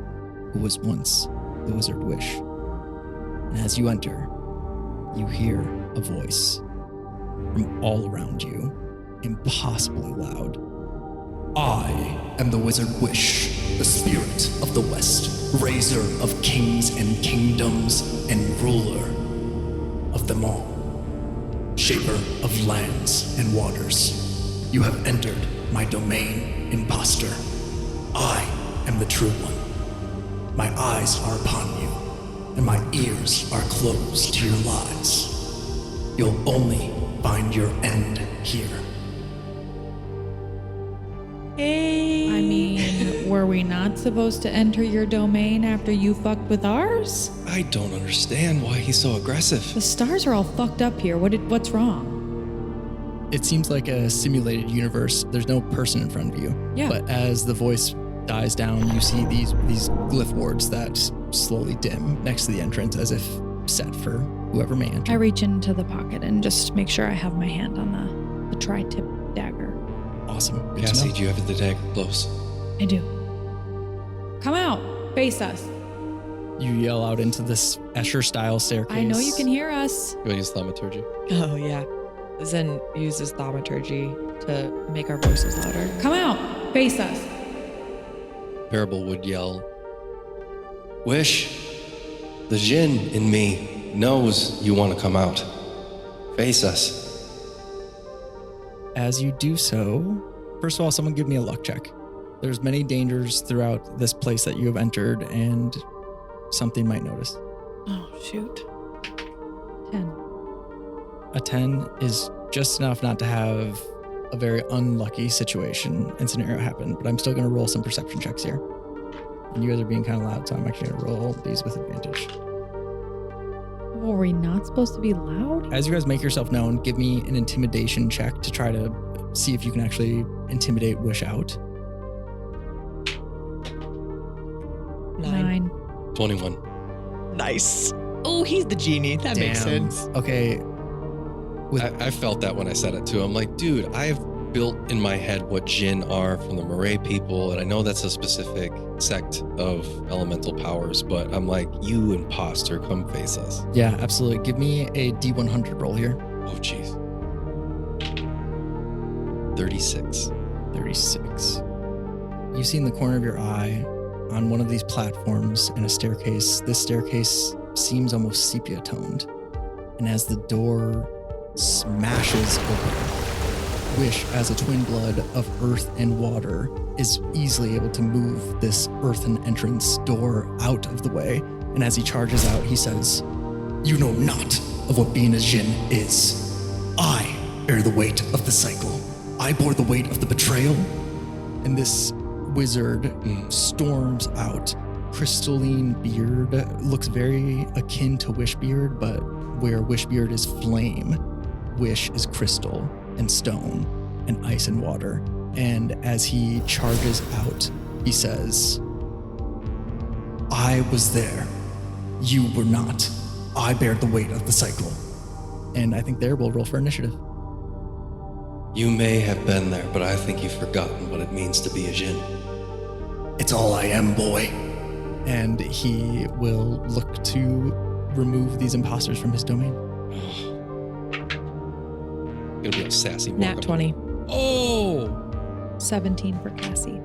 who was once the Wizard Wish. And as you enter, you hear a voice from all around you, impossibly loud. I am the Wizard Wish, the spirit of the West, raiser of kings and kingdoms, and ruler of them all. Shaper of lands and waters. You have entered my domain, imposter. I am the true one. My eyes are upon you, and my ears are closed to your lies. You'll only find your end here. Hey. I mean, were we not supposed to enter your domain after you fucked with ours? I don't understand why he's so aggressive. The stars are all fucked up here. What's wrong? It seems like a simulated universe. There's no person in front of you. Yeah. But as the voice dies down, you see these glyph wards that slowly dim next to the entrance as if set for whoever may enter. I reach into the pocket and just make sure I have my hand on the tri-tip dagger. Awesome. Good to Cassi, know. do you have the dagger close? I do. Come out. Face us. You yell out into this Escher-style staircase. I know you can hear us. You want to use thaumaturgy? Oh, yeah. Zen uses thaumaturgy to make our voices louder. Come out. Face us. Parable would yell, Wish, the Jinn in me knows you want to come out. Face us. As you do so, first of all, someone give me a luck check. There's many dangers throughout this place that you have entered, and something might notice. Oh, shoot. 10. A 10 is just enough not to have a very unlucky situation and scenario happen, but I'm still going to roll some perception checks here. And you guys are being kind of loud, so I'm actually going to roll these with advantage. Were we not supposed to be loud? As you guys make yourself known, give me an intimidation check to try to see if you can actually intimidate Wish out. 9. 21. Nice. Oh, he's the genie. That makes sense. Okay. I felt that when I said it too. I'm like, dude, I've built in my head what Jinn are from the Murray people, and I know that's a specific sect of elemental powers, but I'm like, you imposter, come face us. Yeah, absolutely. Give me a D100 roll here. Oh, jeez. 36. 36. You see in the corner of your eye, on one of these platforms in a staircase, this staircase seems almost sepia toned. And as the door smashes open, Wish, as a twin blood of earth and water, is easily able to move this earthen entrance door out of the way. And as he charges out, he says, "You know not of what being a Jinn is. I bear the weight of the cycle. I bore the weight of the betrayal." And this wizard storms out. Crystalline beard, looks very akin to Wishbeard, but where Wishbeard is flame, Wish is crystal and stone and ice and water. And as he charges out, he says, "I was there. You were not. I bear the weight of the cycle." And I think there we'll roll for initiative. You may have been there, but I think you've forgotten what it means to be a Jinn. "It's all I am, boy." And he will look to remove these imposters from his domain. Gonna be a sassy walk Nat up. 20. Oh! 17 for Cassie.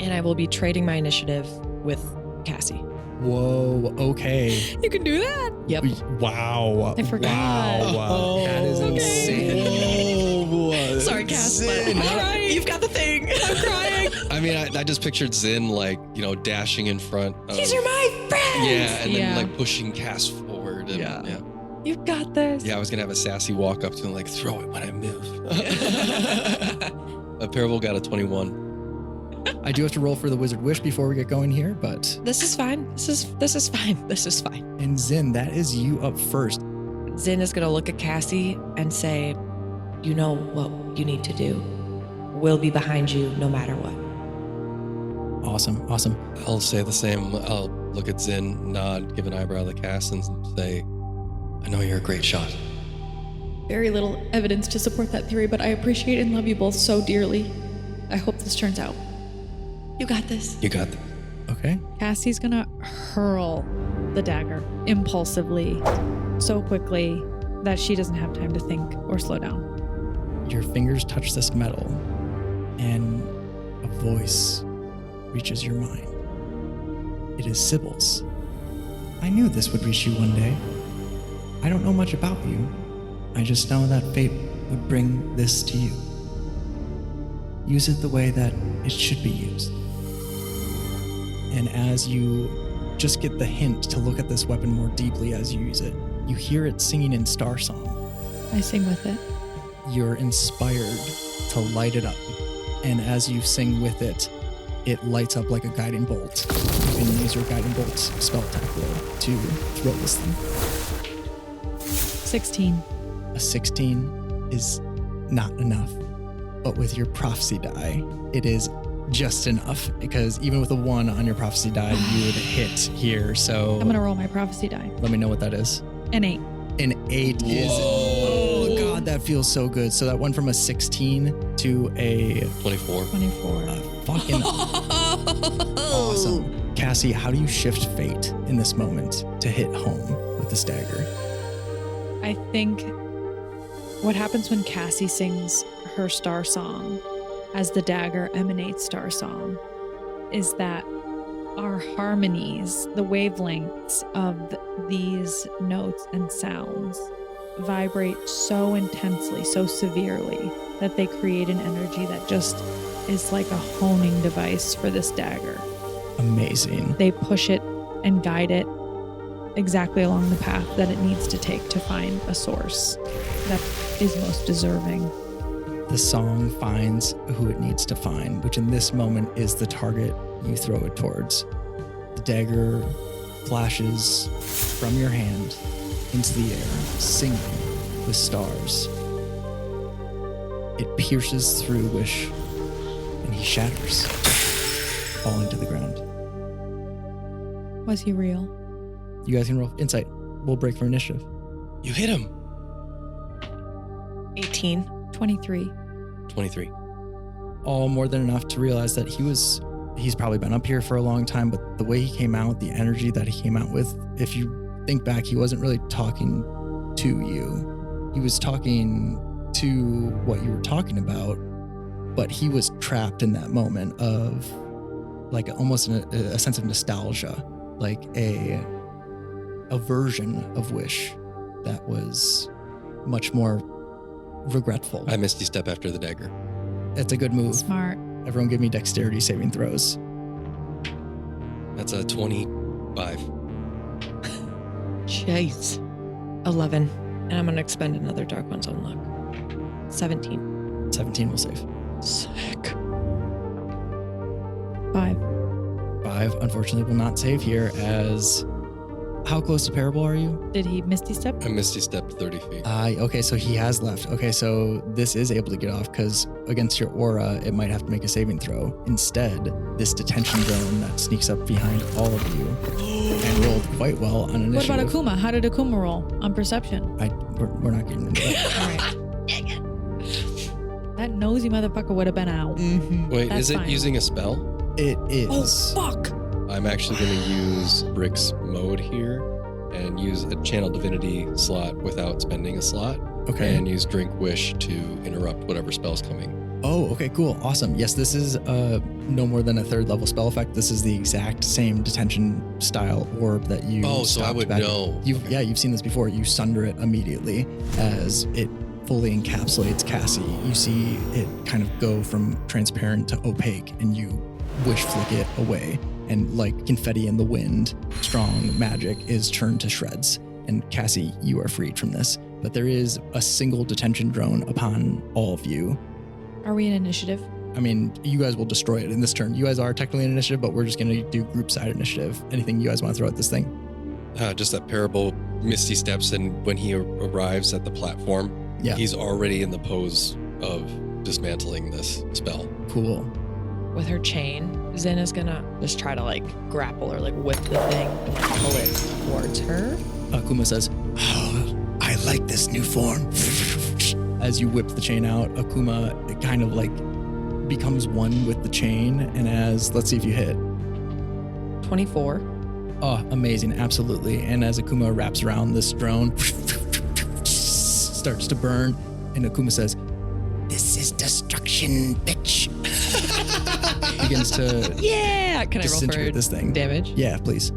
And I will be trading my initiative with Cassie. Whoa, okay. You can do that? Yep. Wow. I forgot. Wow. That is insane. Sorry, Cass. Zin. All right. You've got the thing. I'm crying. I mean, I just pictured Zin, like, dashing in front of... These are my friends. Yeah, and then, Yeah. like, pushing Cass forward. And, Yeah. yeah. You've got this. Yeah, I was gonna have a sassy walk up to him, like, throw it when I move. A Parable got a 21. I do have to roll for the Wizard Wish before we get going here, but... This is fine. This is fine. This is fine. And Zin, that is you up first. Zin is going to look at Cassie and say, "You know what you need to do. We'll be behind you no matter what." Awesome. I'll say the same. I'll look at Zin, nod, give an eyebrow to Cass, and say, "I know you're a great shot. very little evidence to support that theory, but I appreciate and love you both so dearly. I hope this turns out. You got this. You got this. Okay. Cassie's gonna hurl the dagger impulsively, so quickly that she doesn't have time to think or slow down. Your fingers touch this metal, and a voice reaches your mind. It is Sybil's. I knew this would reach you one day. I don't know much about you. I just know that fate would bring this to you. Use it the way that it should be used. And as you just get the hint to look at this weapon more deeply as you use it, you hear it singing in Star Song. I sing with it. You're inspired to light it up. And as you sing with it, it lights up like a guiding bolt. You can use your guiding bolt spell attack roll to throw this thing. 16. A 16 is not enough. But with your prophecy die, it is just enough, because even with a 1 on your prophecy die, you would hit here. So I'm gonna roll my prophecy die. let me know what that is. An 8. An 8 is, oh God, that feels so good. So that went from a 16 to a 24. 24. fucking awesome. Cassie, how do you shift fate in this moment to hit home with this dagger? I think what happens when Cassie sings her Star Song as the dagger emanates Star Song is that our harmonies, the wavelengths of these notes and sounds vibrate so intensely, so severely that they create an energy that just is like a honing device for this dagger. Amazing. They push it and guide it exactly along the path that it needs to take to find a source that is most deserving. The song finds who it needs to find, which in this moment is the target you throw it towards. The dagger flashes from your hand into the air, singing with stars. It pierces through Wish, and he shatters, falling to the ground. Was he real? You guys can roll insight. We'll break for initiative. You hit him. 18. 23. 23. All more than enough to realize that he's probably been up here for a long time, but the way he came out, the energy that he came out with, if you think back, he wasn't really talking to you. He was talking to what you were talking about, but he was trapped in that moment of like almost a sense of nostalgia, like a version of Wish that was much more regretful. I Misty Step after the dagger. It's a good move. Smart. Everyone give me dexterity saving throws. That's a 25. Jeez. 11. And I'm going to expend another Dark One's Own Luck. 17. 17 will save. Sick. 5. 5 unfortunately will not save here as... How close to parable are you? Did he Misty Step? I Misty Stepped 30 feet. Okay, so he has left. Okay, so this is able to get off because against your aura, it might have to make a saving throw. Instead, this detention drone that sneaks up behind all of you and rolled quite well on initiative. What about Akuma? How did Akuma roll on perception? We're not getting into that. All right. That nosy motherfucker would have been out. Mm-hmm. Wait, That's is it fine. using a spell? It is. Oh, fuck. I'm actually going to use Brick's mode here and use a Channel Divinity slot without spending a slot. Okay. And use Drink Wish to interrupt whatever spell's coming. Oh, okay, cool. Awesome. Yes, this is no more than a 3rd level spell effect. This is the exact same detention style orb that you Oh, so I stopped would back- know. Yeah, you've seen this before. You sunder it immediately as it fully encapsulates Cassie. You see it kind of go from transparent to opaque, and you wish flick it away. And like confetti in the wind, strong magic is churned to shreds. And Cassie, you are freed from this. But there is a single detention drone upon all of you. Are we in initiative? I mean, you guys will destroy it in this turn. You guys are technically in initiative, but we're just going to do group side initiative. Anything you guys want to throw at this thing? Just that parable, Misty Steps, and when he arrives at the platform, Yeah. he's already in the pose of dismantling this spell. Cool. With her chain, Zen is going to just try to like grapple or like whip the thing and like pull it towards her. Akuma says, oh, I like this new form. As you whip the chain out, Akuma, it kind of like becomes one with the chain. And let's see if you hit. 24. Oh, amazing. Absolutely. And as Akuma wraps around this drone, starts to burn. And Akuma says, "This is destruction, bitch." Begins to Yeah. Can I roll for this thing. damage? Yeah, please.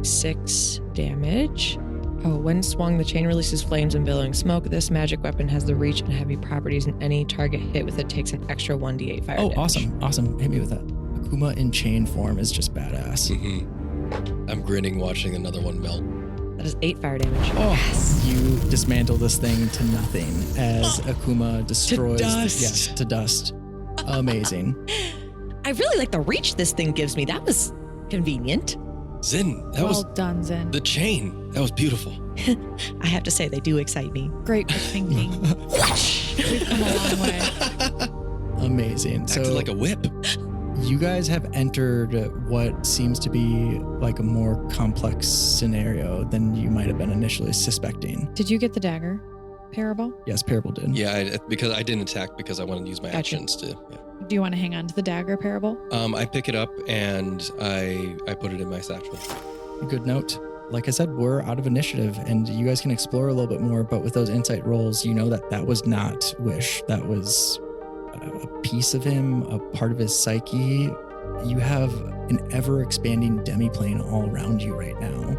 6 damage. Oh, when swung, the chain releases flames and billowing smoke. This magic weapon has the reach and heavy properties, and any target hit with it takes an extra 1d8 fire damage. Awesome. Hit me with that. Akuma in chain form is just badass. Mm-hmm. I'm grinning watching another one melt. That is 8 fire damage. Oh, yes. You dismantle this thing to nothing as Akuma destroys. To dust. Yes, to dust. Amazing. I really like the reach this thing gives me. That was convenient. Zin, that was Well done, Zin. the chain. That was beautiful. I have to say, they do excite me. Great for thinking. We've come a long way. Amazing. Acted like a whip. You guys have entered what seems to be like a more complex scenario than you might have been initially suspecting. Did you get the dagger, Parable? Yes, Parable did. Yeah, because I didn't attack because I wanted to use my Gotcha. actions to. Yeah. Do you want to hang on to the dagger, Parable? I pick it up and I put it in my satchel. Good note. Like I said, we're out of initiative and you guys can explore a little bit more, but with those insight rolls, you know that was not Wish. That was a piece of him, a part of his psyche. You have an ever-expanding demi-plane all around you right now.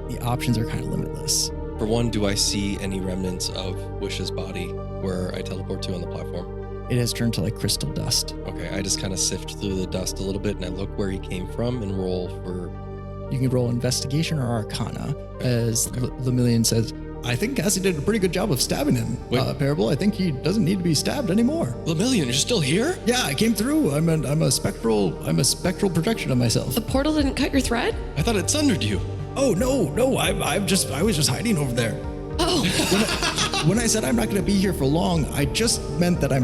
The options are kind of limitless. For one, do I see any remnants of Wish's body where I teleport to on the platform? It has turned to like crystal dust. Okay, I just kind of sift through the dust a little bit and I look where he came from and roll for... You can roll investigation or arcana. As Lemillion says, I think Cassi did a pretty good job of stabbing him. Parable, I think he doesn't need to be stabbed anymore. Lemillion, you're still here? Yeah, I came through. I'm a spectral projection of myself. The portal didn't cut your thread? I thought it sundered you. Oh no, I was just hiding over there. Oh. When I said I'm not going to be here for long, I just meant that I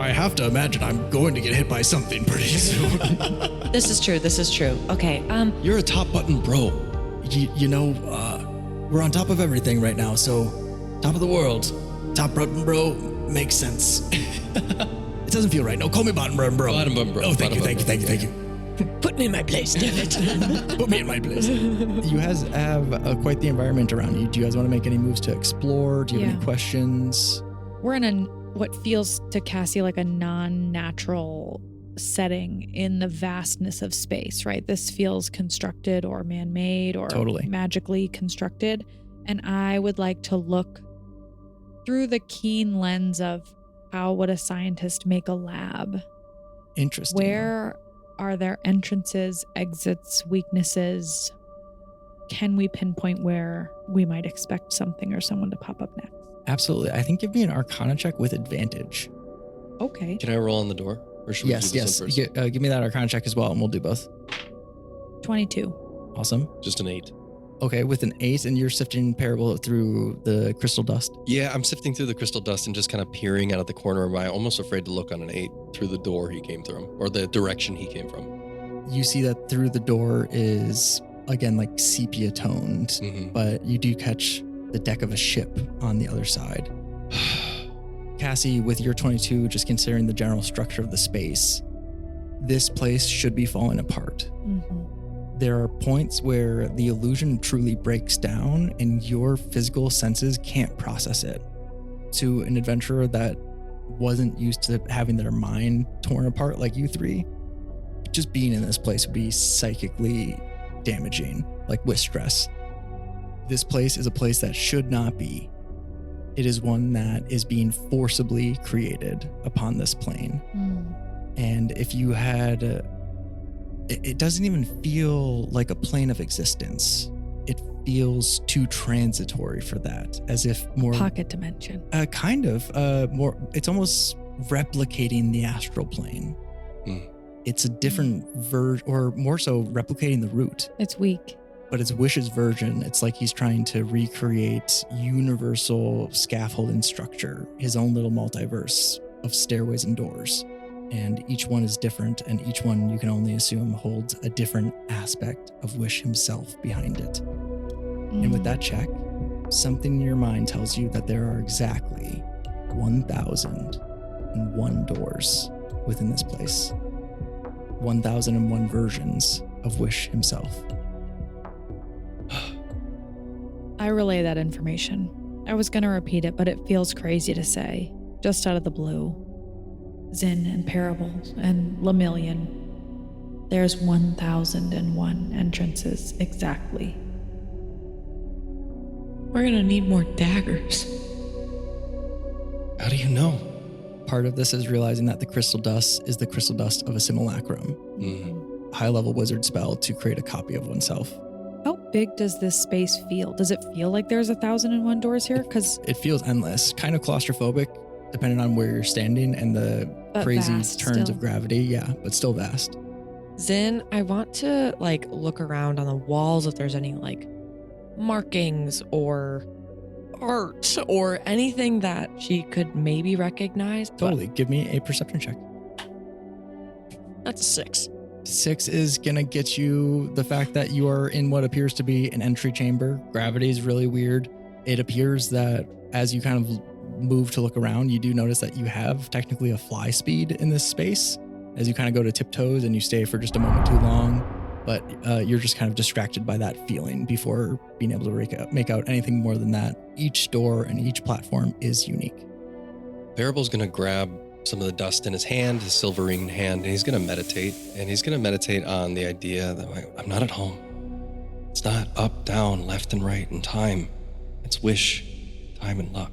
have to imagine I'm going to get hit by something pretty soon. This is true. Okay, You're a top button bro. We're on top of everything right now, so top of the world, top button bro makes sense. It doesn't feel right. No, call me bottom button bro. Bottom button bro. Oh, thank you. put me in my place, damn it. Put me in my place. You guys have quite the environment around you. Do you guys want to make any moves to explore? Do you have any questions? We're in what feels to Cassie like a non-natural setting in the vastness of space, right? This feels constructed or man-made or magically constructed. And I would like to look through the keen lens of how would a scientist make a lab? Interesting. Where are there entrances, exits, weaknesses? Can we pinpoint where we might expect something or someone to pop up next? Absolutely. I think give me an arcana check with advantage. Okay. Can I roll on the door? Or should we do this one first? Give me that arcana check as well, and we'll do both. 22. Awesome. Just an 8. Okay, with an 8, and you're sifting Parable through the crystal dust? Yeah, I'm sifting through the crystal dust and just kind of peering out of the corner of my eye, almost afraid to look on an 8 through the door he came through, or the direction he came from. You see that through the door is, again, like sepia toned, but you do catch the deck of a ship on the other side. Cassi, with your 22, just considering the general structure of the space, this place should be falling apart. There are points where the illusion truly breaks down and your physical senses can't process it. To an adventurer that wasn't used to having their mind torn apart like you three, just being in this place would be psychically damaging, like with stress. This place is a place that should not be. It is one that is being forcibly created upon this plane. And if you had... It doesn't even feel like a plane of existence. It feels too transitory for that, as if more... Pocket dimension. Kind of. More. It's almost replicating the astral plane. It's a different version, or more so replicating the root. It's weak. But it's Wish's version. It's like he's trying to recreate universal scaffolding structure, his own little multiverse of stairways and doors. And each one is different, and each one you can only assume holds a different aspect of Wish himself behind it. And with that check, something in your mind tells you that there are exactly 1,001 doors within this place. 1,001 versions of Wish himself. I relay that information. I was going to repeat it, but it feels crazy to say. Just out of the blue. Zin and Parables and Lemillion. There's 1,001 entrances exactly. We're gonna need more daggers. How do you know? Part of this is realizing that the crystal dust is the crystal dust of a simulacrum. High-level wizard spell to create a copy of oneself. How big does this space feel? Does it feel like there's 1,001 doors here? Because It feels endless, kind of claustrophobic, depending on where you're standing and the crazy vast turns still. of gravity. Yeah, but still vast. Zin, I want to like look around on the walls if there's any like markings or art or anything that she could maybe recognize. but Totally. Give me a perception check. That's a 6. 6 is going to get you the fact that you are in what appears to be an entry chamber. Gravity is really weird. It appears that as you kind of move to look around, you do notice that you have technically a fly speed in this space as you kind of go to tiptoes and you stay for just a moment too long. But you're just kind of distracted by that feeling before being able to make out anything more than that. Each door and each platform is unique. Parable's going to grab some of the dust in his hand, his silverine hand, and he's going to meditate. And he's going to meditate on the idea that I'm not at home. It's not up, down, left and right in time. It's wish, time, and luck.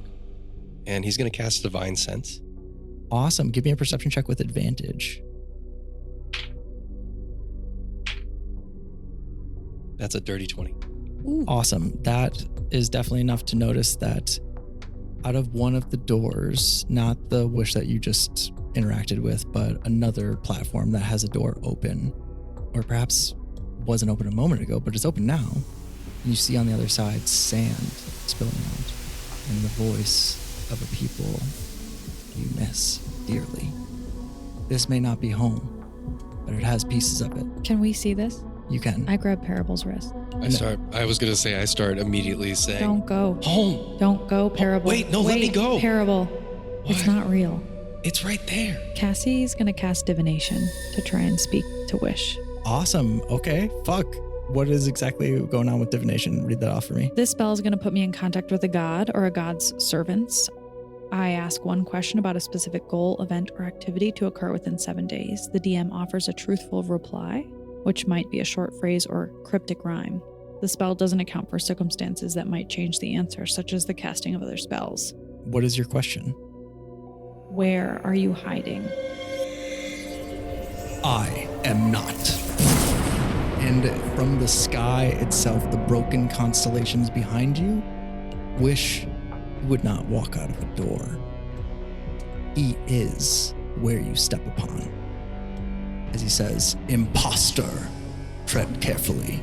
And he's going to cast Divine Sense. Awesome. Give me a perception check with advantage. That's a dirty 20. Awesome. That is definitely enough to notice that out of one of the doors, not the wish that you just interacted with, but another platform that has a door open, or perhaps wasn't open a moment ago, but it's open now. And you see on the other side sand spilling out and the voice of a people you miss dearly. This may not be home, but it has pieces of it. Can we see this? You can. I grab Parable's wrist. I start immediately saying, Don't go. home. Don't go, Parable. wait, no, let me go. Parable. It's What? not real. It's right there. Cassie's gonna cast divination to try and speak to Wish. Awesome. Okay. Fuck. What is exactly going on with divination? Read that off for me. This spell is gonna put me in contact with a god or a god's servants. I ask one question about a specific goal, event, or activity to occur within 7 days. The DM offers a truthful reply, which might be a short phrase or cryptic rhyme. The spell doesn't account for circumstances that might change the answer, such as the casting of other spells. What is your question? Where are you hiding? I am not. And from the sky itself, the broken constellations behind you, Wish would not walk out of a door. He is where you step upon. As he says, imposter, tread carefully.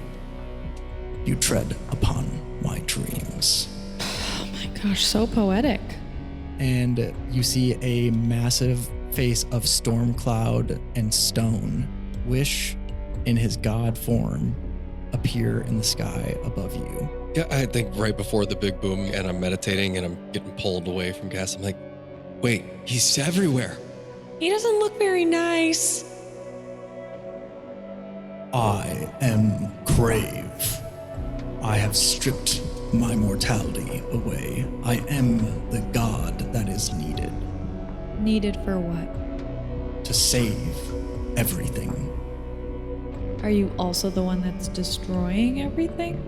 You tread upon my dreams. Oh my gosh, so poetic. And you see a massive face of storm cloud and stone, Wish in his god form, appear in the sky above you. Yeah, I think right before the big boom and I'm meditating and I'm getting pulled away from Cass, I'm like, wait, he's everywhere. He doesn't look very nice. I am Crave. I have stripped my mortality away. I am the god that is needed Needed for what? to save everything. Are you also the one that's destroying everything?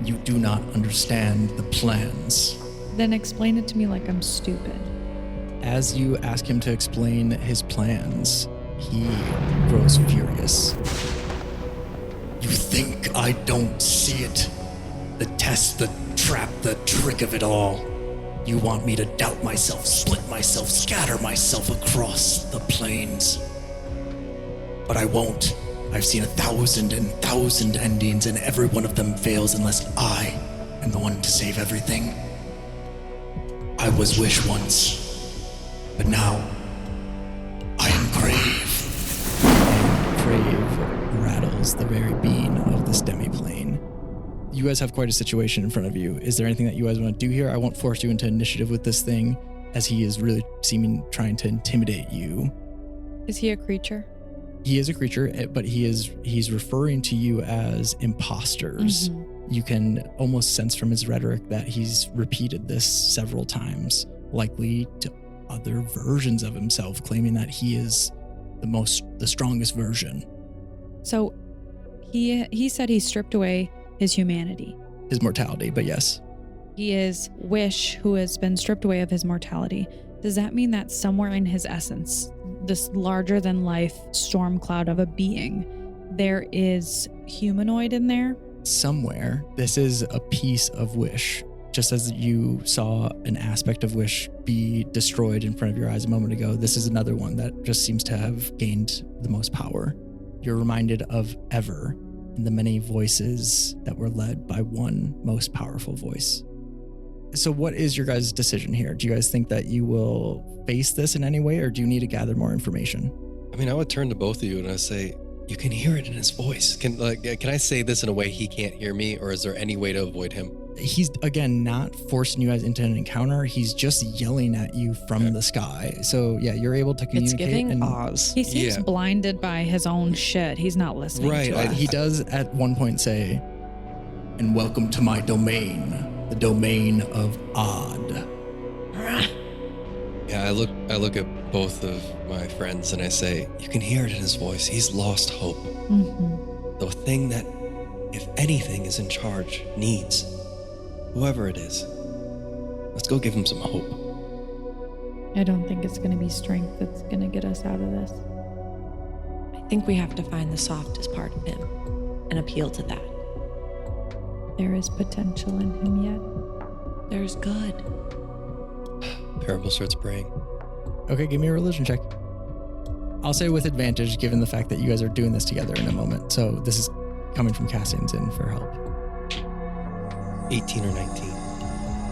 You do not understand the plans. Then explain it to me like I'm stupid. As you ask him to explain his plans, he grows furious. You think I don't see it? The test, the trap, the trick of it all. You want me to doubt myself, split myself, scatter myself across the plains. But I won't. I've seen 1,000 endings, and every one of them fails unless I am the one to save everything. I was Wish once, but now I am Crave. And Crave rattles the very being of this demiplane. you guys have quite a situation in front of you. Is there anything that you guys want to do here? I won't force you into initiative with this thing, as he is really trying to intimidate you. Is he a creature? He is a creature, but he's referring to you as imposters. Mm-hmm. You can almost sense from his rhetoric that he's repeated this several times, likely to other versions of himself, claiming that he is the strongest version. So he said he stripped away his humanity. His mortality, but yes. He is Wish, who has been stripped away of his mortality. Does that mean that somewhere in his essence, this larger than life storm cloud of a being, there is humanoid in there? Somewhere. This is a piece of Wish. Just as you saw an aspect of Wish be destroyed in front of your eyes a moment ago, this is another one that just seems to have gained the most power. You're reminded of Ever and the many voices that were led by one most powerful voice. So what is your guys' decision here? Do you guys think that you will face this in any way, or do you need to gather more information? I mean, I would turn to both of you and I say, you can hear it in his voice. Can I say this in a way he can't hear me, or is there any way to avoid him? He's, again, not forcing you guys into an encounter. He's just yelling at you from the sky. So, yeah, you're able to communicate. It's giving Oz. He seems blinded by his own shit. He's not listening to us. He does at one point say, "And welcome to my domain, the domain of Odd." Yeah, I look at both of my friends and I say, you can hear it in his voice. He's lost hope. Mm-hmm. The thing that, if anything is in charge, needs, whoever it is, let's go give him some hope. I don't think it's going to be strength that's going to get us out of this. I think we have to find the softest part of him and appeal to that. There is potential in him yet. There's good. Parable starts praying. Okay, give me a religion check. I'll say with advantage, given the fact that you guys are doing this together in a moment. So this is coming from Cassi and Zin for help. 18 or 19.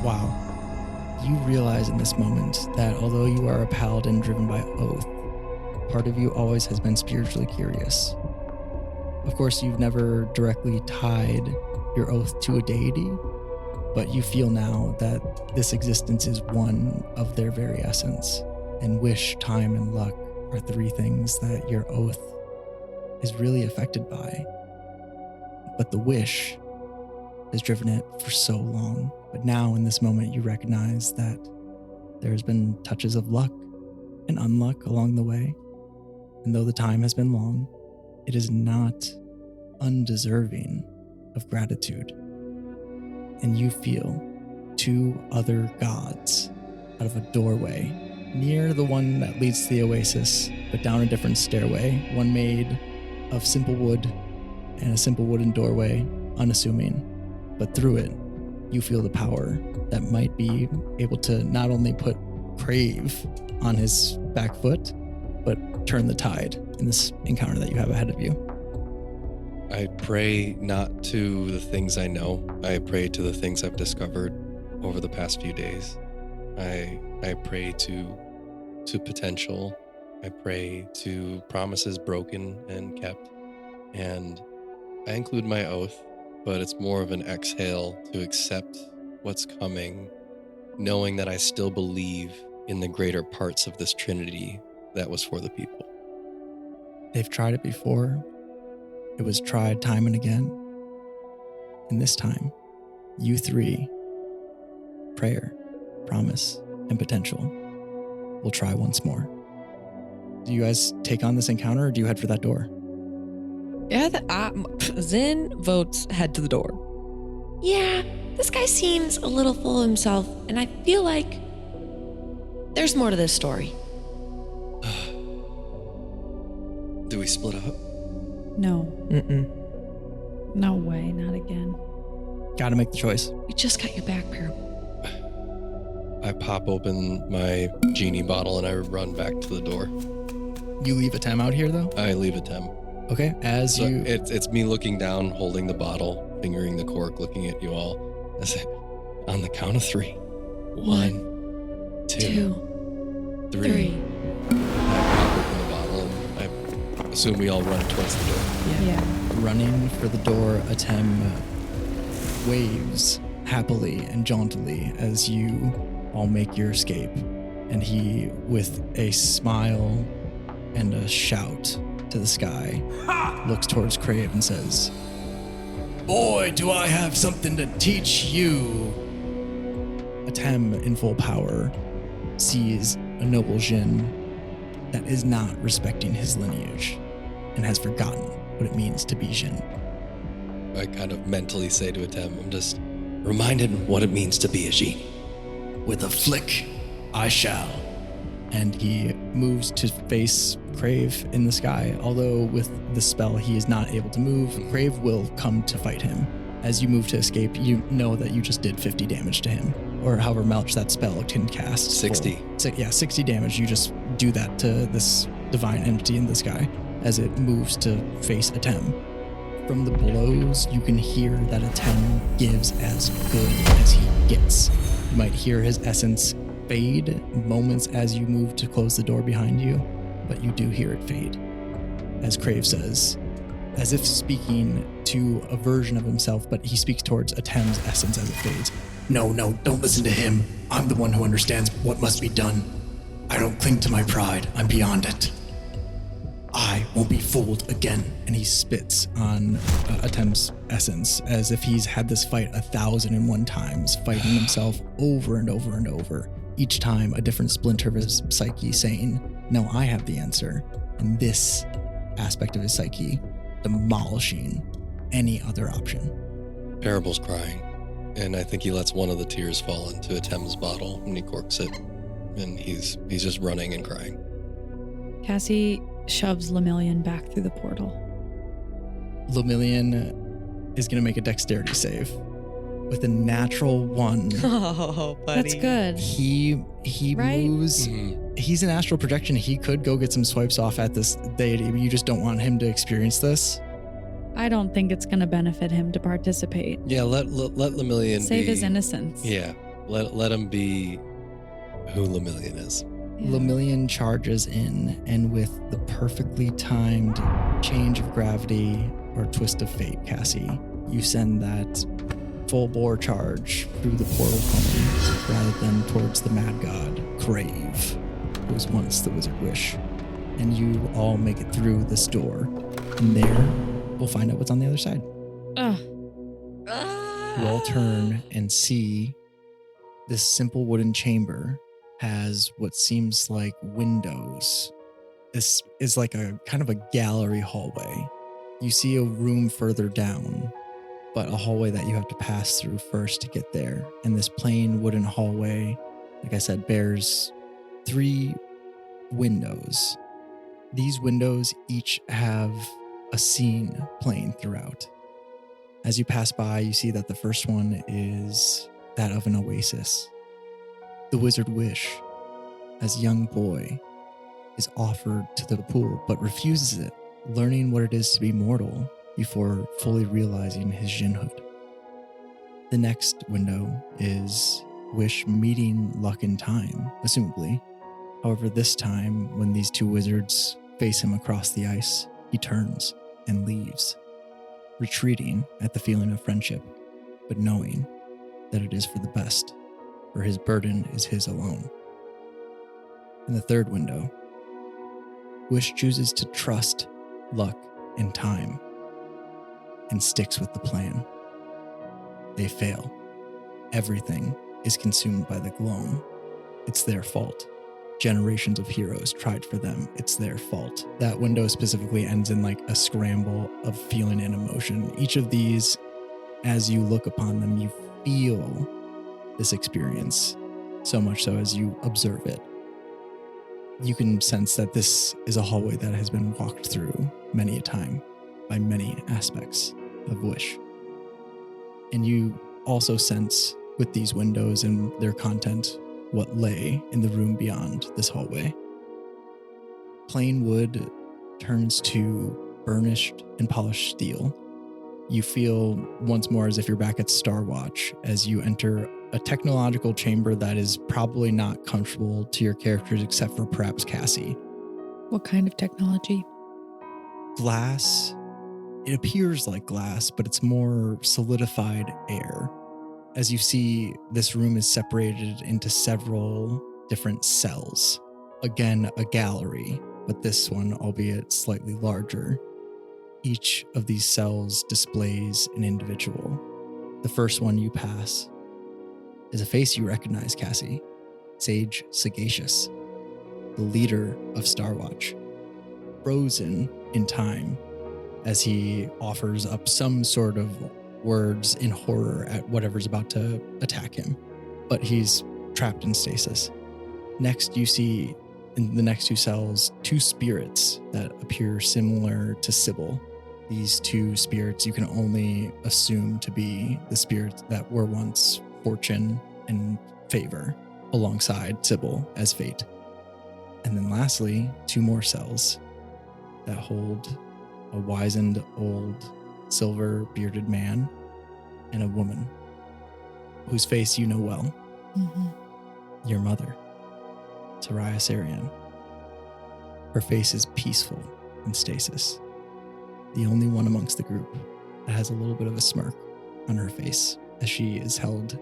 Wow. You realize in this moment that although you are a paladin driven by oath, part of you always has been spiritually curious. Of course, you've never directly tied your oath to a deity, but you feel now that this existence is one of their very essence, and wish, time, and luck are three things that your oath is really affected by. But the wish has driven it for so long. But now in this moment, you recognize that there's been touches of luck and unluck along the way. And though the time has been long, it is not undeserving of gratitude. And you feel two other gods out of a doorway near the one that leads to the oasis, but down a different stairway, one made of simple wood and a simple wooden doorway, unassuming. But through it, you feel the power that might be able to not only put Crave on his back foot, but turn the tide in this encounter that you have ahead of you. I pray not to the things I know. I pray to the things I've discovered over the past few days. I pray to potential. I pray to promises broken and kept. And I include my oath, but it's more of an exhale to accept what's coming, knowing that I still believe in the greater parts of this Trinity that was for the people. They've tried it before. It was tried time and again. And this time, you three, prayer, promise, and potential, will try once more. Do you guys take on this encounter, or do you head for that door? Yeah, Zin votes head to the door. Yeah, this guy seems a little full of himself, and I feel like there's more to this story. Do we split up? No. Mm-mm. No way, not again. Gotta make the choice. We just got your back, Parable. I pop open my genie bottle and I run back to the door. You leave a Tem out here, though? I leave a Tem. Okay, as So you... it's me looking down, holding the bottle, fingering the cork, looking at you all. I say, on the count of 3. 1, 2, 3. I pop open the bottle and I assume we all run towards the door. Yeah. Running for the door, a Tem waves happily and jauntily as you all make your escape. And he, with a smile and a shout to the sky, looks towards Crave and says, "Boy, do I have something to teach you." Atem, in full power, sees a noble Jin that is not respecting his lineage and has forgotten what it means to be Jin. I kind of mentally say to Atem, I'm just reminded what it means to be a Jin. "With a flick, I shall." And he moves to face Crave in the sky. Although with the spell he is not able to move, Crave will come to fight him. As you move to escape, you know that you just did 50 damage to him, or however much that spell can cast. 60. 60 damage. You just do that to this divine entity in the sky as it moves to face Atem. From the blows, you can hear that Atem gives as good as he gets. You might hear his essence fade moments as you move to close the door behind you, but you do hear it fade. As Crave says, as if speaking to a version of himself, but he speaks towards Atem's essence as it fades. "No, don't listen to him. I'm the one who understands what must be done. I don't cling to my pride. I'm beyond it. I won't be fooled again." And he spits on Atem's essence as if he's had this fight 1,001 times, fighting himself over and over and over. Each time a different splinter of his psyche saying, "No, I have the answer." And this aspect of his psyche demolishing any other option. Parable's crying, and I think he lets one of the tears fall into Atem's bottle and he corks it, and he's just running and crying. Cassi shoves Lemillion back through the portal. Lemillion is going to make a dexterity save with a natural 1. Oh, buddy. That's good. He Right? moves. He's an astral projection. He could go get some swipes off at this deity, but you just don't want him to experience this. I don't think it's going to benefit him to participate. Yeah, let Lemillion Save be, his innocence. Yeah, let him be who Lemillion is. Yeah. Lemillion charges in, and with the perfectly timed change of gravity or twist of fate, Cassi, you send that full bore charge through the portal tunnel rather than towards the mad god, Crave, who was once the Wizard Wish. And you all make it through this door. And there, we'll find out what's on the other side. Ugh. You all turn and see this simple wooden chamber has what seems like windows. This is like a kind of a gallery hallway. You see a room further down, but a hallway that you have to pass through first to get there. And this plain wooden hallway, like I said, bears 3 windows. These windows each have a scene playing throughout. As you pass by, you see that the first one is that of an oasis. The Wizard Wish, as a young boy, is offered to the pool but refuses it, learning what it is to be mortal before fully realizing his Jinhood. The next window is Wish meeting luck in time, assumably. However, this time, when these 2 wizards face him across the ice, he turns and leaves, retreating at the feeling of friendship, but knowing that it is for the best, for his burden is his alone. In the third window, Wish chooses to trust luck and time and sticks with the plan. They fail. Everything is consumed by the gloam. It's their fault. Generations of heroes tried for them. It's their fault. That window specifically ends in like a scramble of feeling and emotion. Each of these, as you look upon them, you feel this experience, so much so as you observe it. You can sense that this is a hallway that has been walked through many a time by many aspects of Wish. And you also sense with these windows and their content what lay in the room beyond this hallway. Plain wood turns to burnished and polished steel. You feel once more as if you're back at Star Watch as you enter a technological chamber that is probably not comfortable to your characters except for perhaps Cassi. What kind of technology? Glass It appears like glass, but it's more solidified air. As you see, this room is separated into several different cells. Again, a gallery, but this one, albeit slightly larger. Each of these cells displays an individual. The first one you pass is a face you recognize, Cassi. Sage Sagacious, the leader of Starwatch, frozen in time as he offers up some sort of words in horror at whatever's about to attack him. But he's trapped in stasis. Next, you see in the next two cells, two spirits that appear similar to Sybil. These two spirits you can only assume to be the spirits that were once Fortune and Favor, alongside Sybil as Fate. And then lastly, two more cells that hold a wizened old silver bearded man and a woman whose face you know well. Mm-hmm. Your mother, Taraya Sarian. Her face is peaceful in stasis. The only one amongst the group that has a little bit of a smirk on her face as she is held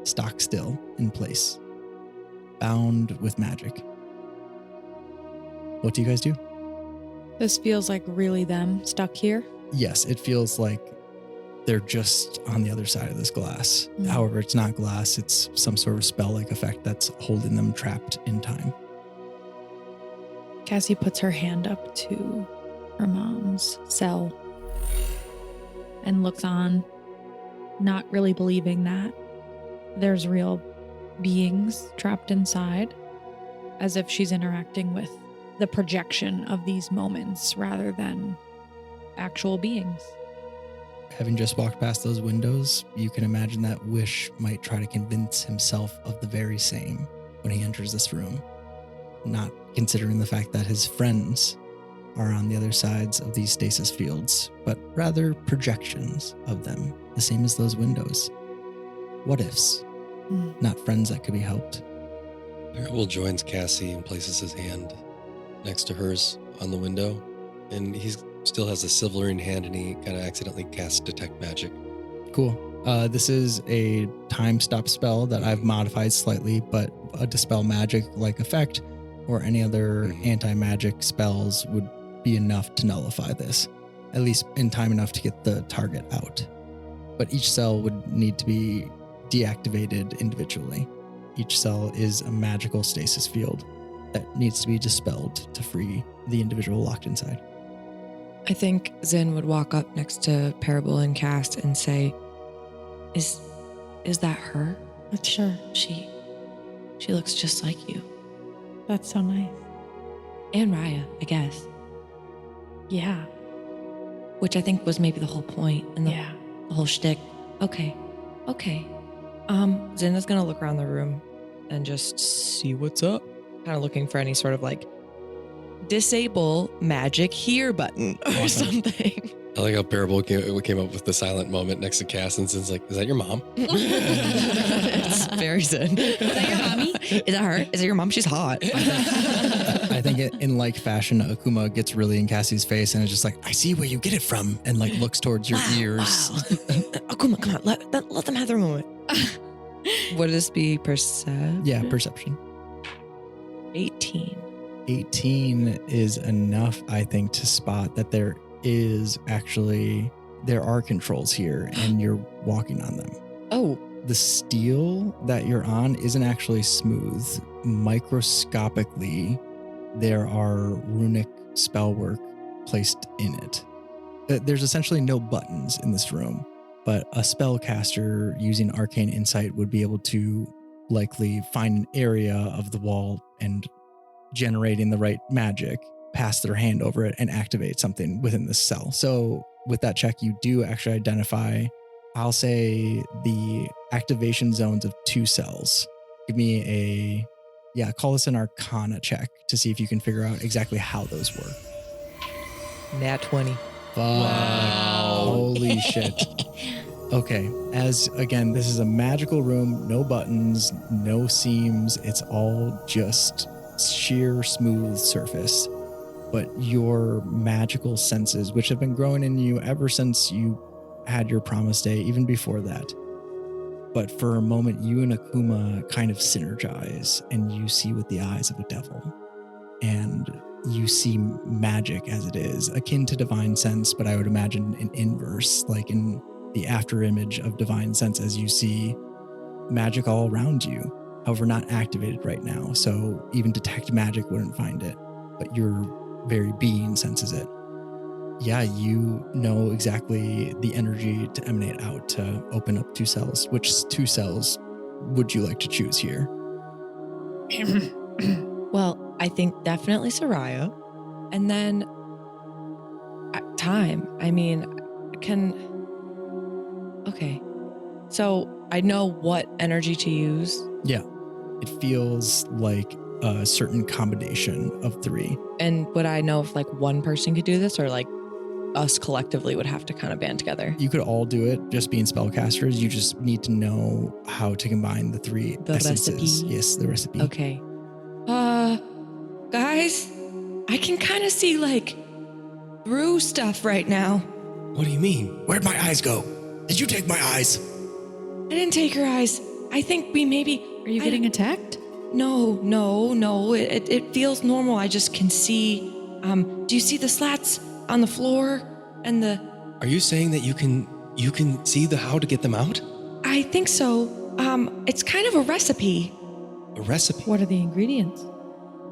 stock still in place, bound with magic. What do you guys do? This feels like really them stuck here. Yes, it feels like they're just on the other side of this glass. Mm. However, it's not glass, it's some sort of spell-like effect that's holding them trapped in time. Cassie puts her hand up to her mom's cell and looks on, not really believing that there's real beings trapped inside, as if she's interacting with the projection of these moments rather than actual beings. Having just walked past those windows, you can imagine that Wish might try to convince himself of the very same when he enters this room, not considering the fact that his friends are on the other sides of these stasis fields, but rather projections of them, the same as those windows. What ifs, not friends that could be helped. Parable joins Cassie and places his hand next to hers on the window, and he still has the silvering hand, and he kind of accidentally casts Detect Magic. Cool. This is a time stop spell that I've modified slightly, but a dispel magic-like effect or any other anti-magic spells would be enough to nullify this, at least in time enough to get the target out. But each cell would need to be deactivated individually. Each cell is a magical stasis field that needs to be dispelled to free the individual locked inside. I think Zen would walk up next to Parable and Cast and say, Is that her? Sure. She looks just like you. That's so nice. And Raya, I guess. Yeah. Which I think was maybe the whole point and the whole shtick. Okay. Zen is gonna look around the room and just see what's up. Kind of looking for any sort of like disable magic here button or something. I like how Parable came up with the silent moment next to Cass, and Zen's like, "Is that your mom?" It's very Zen. Is that your mommy? Is that her? Is that your mom? She's hot. I think in like fashion, Akuma gets really in Cassie's face and is just like, "I see where you get it from," and like looks towards your ears. Wow. Akuma, come on, let them have their moment. Would this be perception? Yeah, perception. 18. 18 is enough, I think, to spot that there are controls here and you're walking on them. Oh. The steel that you're on isn't actually smooth. Microscopically, there are runic spellwork placed in it. There's essentially no buttons in this room, but a spellcaster using arcane insight would be able to likely find an area of the wall and generating the right magic, pass their hand over it and activate something within this cell. So with that check, you do actually identify, I'll say, the activation zones of two cells. Give me call this an Arcana check to see if you can figure out exactly how those work. Nat 20. Fuck. Wow. Holy shit. Okay, again, this is a magical room, no buttons, no seams. It's all just sheer smooth surface. but your magical senses, which have been growing in you ever since you had your promise day, even before that. But for a moment, you and Akuma kind of synergize, and you see with the eyes of a devil. And you see magic as it is, akin to divine sense, but I would imagine an inverse, like in the after image of divine sense, as you see magic all around you, however, not activated right now. So even detect magic wouldn't find it, but your very being senses it. Yeah, you know exactly the energy to emanate out to open up 2 cells. Which 2 cells would you like to choose here? Well, I think definitely Soraya. And then time. I mean, okay. So I know what energy to use. Yeah, it feels like a certain combination of 3. And would I know if like one person could do this, or like us collectively would have to kind of band together? You could all do it, just being spellcasters. You just need to know how to combine the 3 essences. Recipe? Yes, the recipe. Okay. Guys, I can kind of see like through stuff right now. What do you mean? Where'd my eyes go? Did you take my eyes? I didn't take your eyes. I think we maybe... Are you getting attacked? No. It feels normal. I just can see... do you see the slats on the floor and the... Are you saying that you can see the how to get them out? I think so. It's kind of a recipe. A recipe? What are the ingredients?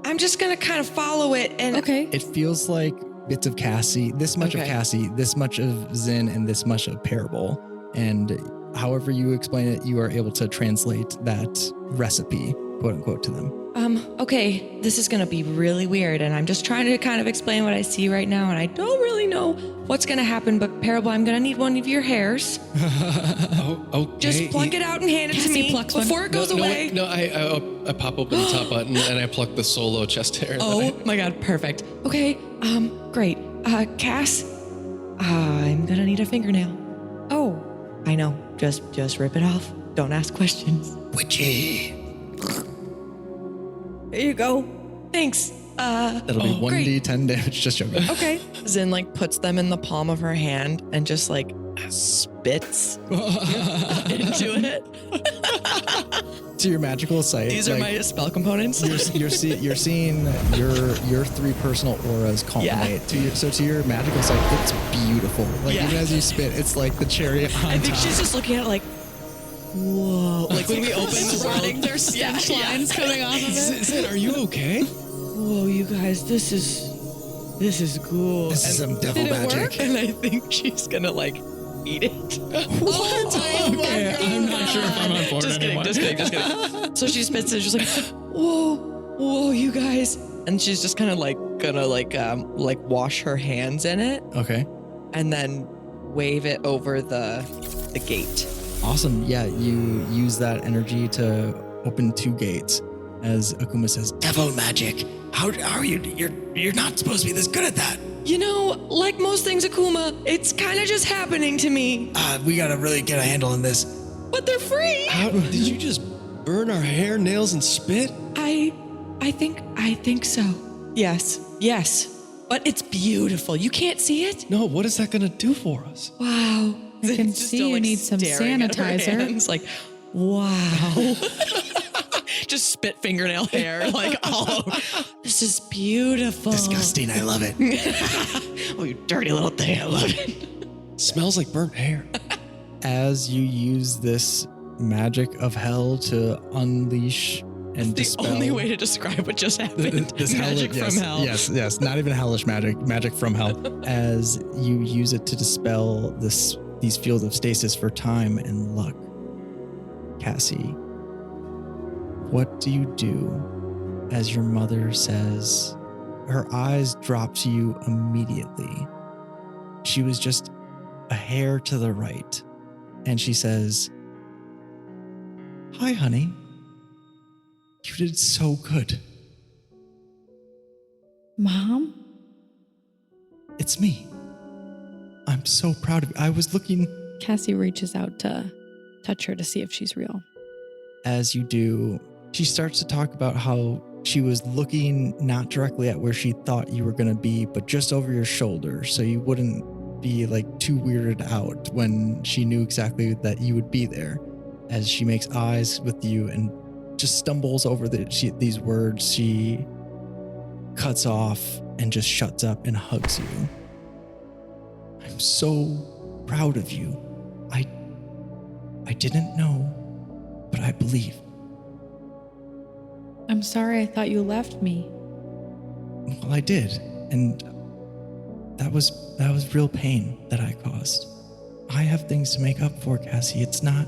I'm just gonna kind of follow it and... Okay. It feels like bits of Cassi, this much of Okay. Cassi, this much of Zin, and this much of Parable. And however you explain it, you are able to translate that recipe, quote unquote, to them. Okay, this is gonna be really weird, and I'm just trying to kind of explain what I see right now, and I don't really know what's gonna happen, but Parable, I'm gonna need one of your hairs. Oh, okay. Just pluck it out and hand it to Cassi me plucks one. before it goes away. I pop open the top button and I pluck the solo chest hair. Oh my god, perfect. Okay, great. Cass, I'm gonna need a fingernail. Oh, I know, just rip it off. Don't ask questions. Witchy. Here you go. Thanks. That'll be 1d10 damage. Just joking. Okay. Zin like puts them in the palm of her hand and just like spits into it. To your magical sight. These are my spell components. You're seeing your 3 personal auras culminate. Yeah. To your magical sight, it's beautiful. Like Yeah. even as you spit, it's like the cherry on I think top. she's just looking at it like, whoa. Like when we open the world. there's stench lines coming off of it. Zin, are you okay? Whoa, you guys, this is cool. This is some devil Did it magic. work? And I think she's gonna like eat it. What? Okay, I'm not sure if I'm on board anymore. Just kidding. So she spits it, she's like, whoa, you guys. And she's just kind of like gonna like wash her hands in it Okay. and then wave it over the gate. Awesome. Yeah, you use that energy to open 2 gates. As Akuma says, devil magic. How are you? You're not supposed to be this good at that. You know, like most things, Akuma, it's kind of just happening to me. We gotta really get a handle on this. But they're free. How did you just burn our hair, nails, and spit? I think so. Yes. But it's beautiful. You can't see it? No, what is that going to do for us? Wow. I can Just see still, you like, need some staring at her sanitizer. hands, like, wow. Just spit fingernail hair, like, all over. This is beautiful. Disgusting. I love it. Oh, you dirty little thing. I love it. Smells like burnt hair. As you use this magic of hell to unleash and The dispel only way to describe what just happened. this Magic yes, from hell. Yes, not even hellish magic from hell. As you use it to dispel these fields of stasis for time and luck. Cassie, what do you do as your mother says, her eyes drop to you immediately? She was just a hair to the right. And she says, "Hi, honey. You did so good. Mom? It's me. I'm so proud of you. I was looking." Cassie reaches out to touch her to see if she's real. As you do, she starts to talk about how she was looking not directly at where she thought you were going to be, but just over your shoulder. So you wouldn't be like too weirded out when she knew exactly that you would be there. As she makes eyes with you and just stumbles over these words, she cuts off and just shuts up and hugs you. I'm so proud of you. I didn't know, but I believe. I'm sorry I thought you left me. Well, I did, and that was real pain that I caused. I have things to make up for, Cassie. It's not...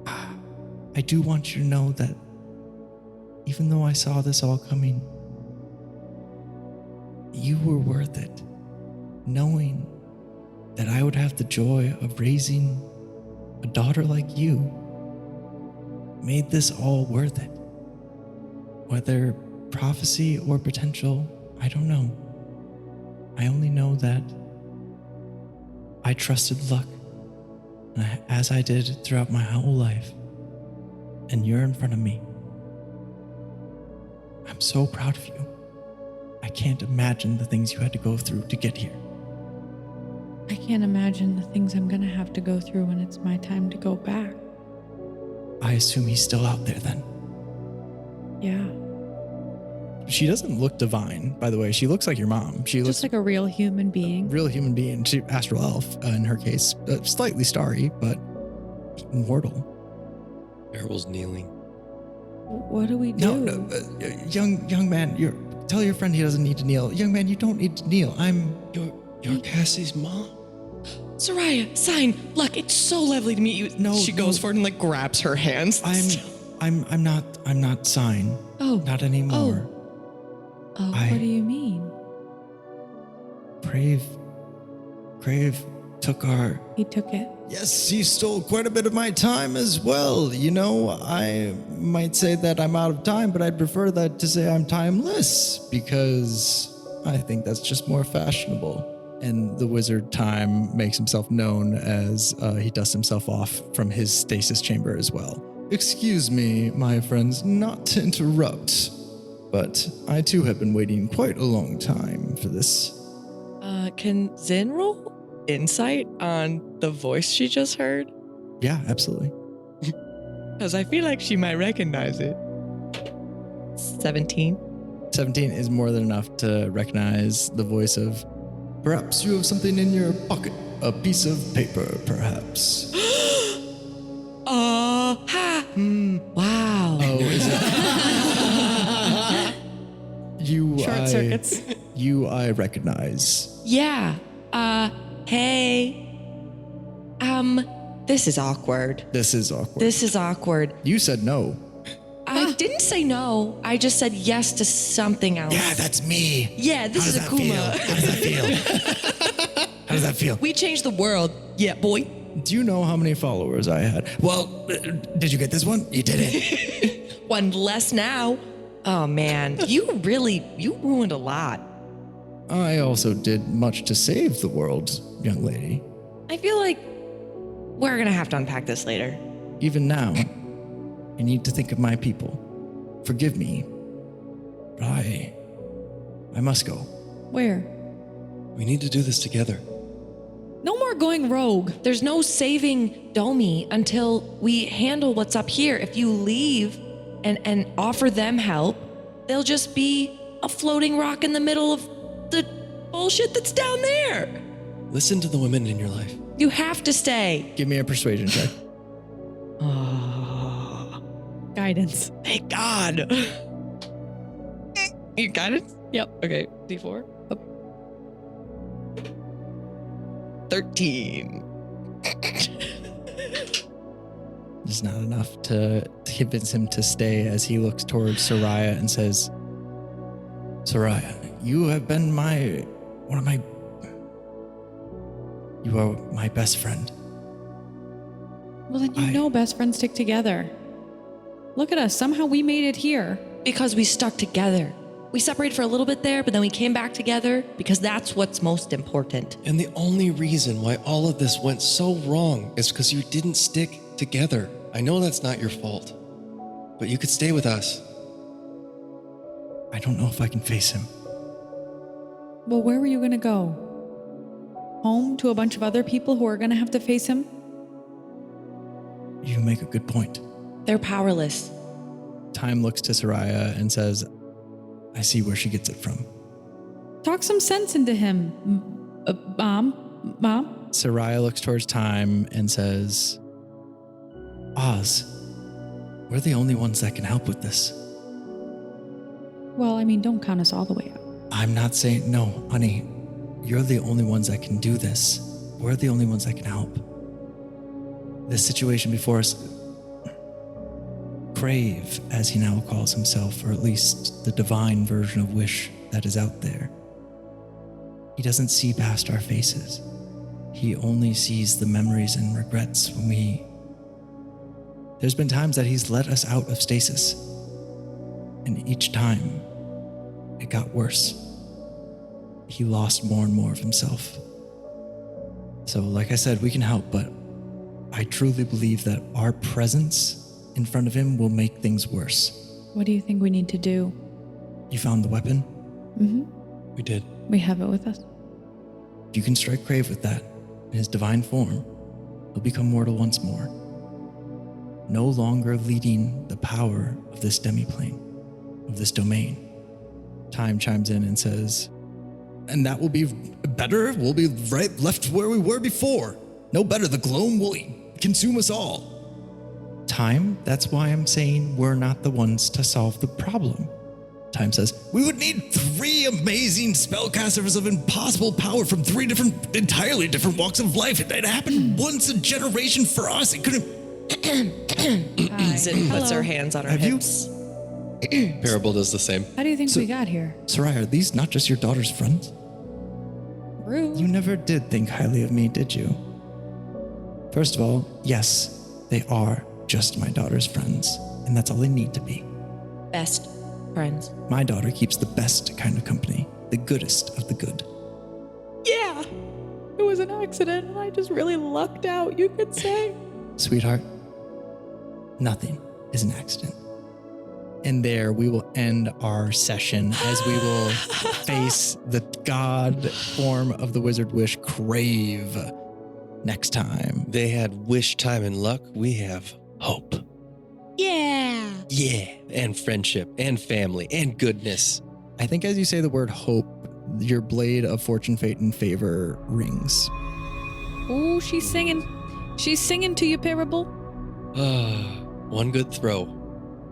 I do want you to know that even though I saw this all coming, you were worth it. Knowing that I would have the joy of raising a daughter like you made this all worth it. Whether prophecy or potential, I don't know. I only know that I trusted luck, as I did throughout my whole life. And you're in front of me. I'm so proud of you. I can't imagine the things you had to go through to get here. I can't imagine the things I'm going to have to go through when it's my time to go back. I assume he's still out there then. Yeah. She doesn't look divine, by the way. She looks like your mom. She looks just like a real human being. Real human being. She, astral elf, in her case. Slightly starry, but immortal. Errol's kneeling. What do we do? No, young man, tell your friend he doesn't need to kneel. Young man, you don't need to kneel. You're Cassie's mom. Soraya, sign. Look, it's so lovely to meet you. No, she goes forward and like grabs her hands. I'm not sign. Oh. Not anymore. Oh, what do you mean? Crave took our... He took it. Yes, he stole quite a bit of my time as well. You know, I might say that I'm out of time, but I'd prefer that to say I'm timeless, because I think that's just more fashionable. And the wizard Time makes himself known as he dusts himself off from his stasis chamber as well. Excuse me, my friends, not to interrupt, but I too have been waiting quite a long time for this. Can Zin roll insight on the voice she just heard? Yeah, absolutely. Because I feel like she might recognize it. 17. 17 is more than enough to recognize the voice of... Perhaps you have something in your pocket. A piece of paper, perhaps. Wow. Oh, is it? Short circuits. I recognize. Yeah. Hey. This is awkward. This is awkward. You said no. I didn't say no. I just said yes to something else. Yeah, that's me. Yeah, this is Akuma. How does that feel? How does that feel? We changed the world. Yeah, boy. Do you know how many followers I had? Well, did you get this one? You didn't. One less now. Oh, man. You ruined a lot. I also did much to save the world, young lady. I feel like we're going to have to unpack this later. Even now, I need to think of my people. Forgive me, but I must go. Where? We need to do this together. No more going rogue. There's no saving Domi until we handle what's up here. If you leave and offer them help, they'll just be a floating rock in the middle of the bullshit that's down there. Listen to the women in your life. You have to stay. Give me a persuasion check. Guidance. Thank God. You got it? Yep. Okay, D4. Up. 13. It's not enough to convince him to stay as he looks towards Soraya and says, Soraya, you have been you are my best friend. Well, then you know best friends stick together. Look at us. Somehow we made it here. Because we stuck together. We separated for a little bit there, but then we came back together because that's what's most important. And the only reason why all of this went so wrong is because you didn't stick together. I know that's not your fault, but you could stay with us. I don't know if I can face him. Well, where were you going to go? Home to a bunch of other people who are going to have to face him? You make a good point. They're powerless. Time looks to Soraya and says, I see where she gets it from. Talk some sense into him. Mom? Soraya looks towards Time and says, Oz, we're the only ones that can help with this. Well, I mean, don't count us all the way out. I'm not saying, no, honey, you're the only ones that can do this. We're the only ones that can help. This situation before us, Crave, as he now calls himself, or at least the divine version of Wish that is out there, he doesn't see past our faces. He only sees the memories and regrets when There's been times that he's let us out of stasis, and each time it got worse. He lost more and more of himself. So, like I said, we can help, but I truly believe that our presence in front of him will make things worse. What do you think we need to do? You found the weapon? Mm-hmm. We did. We have it with us. If you can strike Crave with that, in his divine form, he'll become mortal once more, no longer leading the power of this demiplane, of this domain. Time chimes in and says, and that will be better. We'll be left where we were before. No better. The gloam will consume us all. Time, that's why I'm saying we're not the ones to solve the problem. Time says, we would need 3 amazing spellcasters of impossible power from 3 entirely different walks of life. It happened once a generation for us. It couldn't. Zin puts her hands on her hips. Parable does the same. How do you think we got here? Soraya, are these not just your daughter's friends? Rude. You never did think highly of me, did you? First of all, yes, they are just my daughter's friends, and that's all they need to be. Best friends. My daughter keeps the best kind of company, the goodest of the good. Yeah. It was an accident, and I just really lucked out, you could say. Sweetheart, nothing is an accident. And there we will end our session as we will face the god form of the Wizard Wish, Crave, next time. They had wish, time, and luck. We have hope. Yeah. Yeah. And friendship and family and goodness. I think as you say the word hope, your blade of fortune, fate, and favor rings. Oh, she's singing. She's singing to you, Parable. One good throw.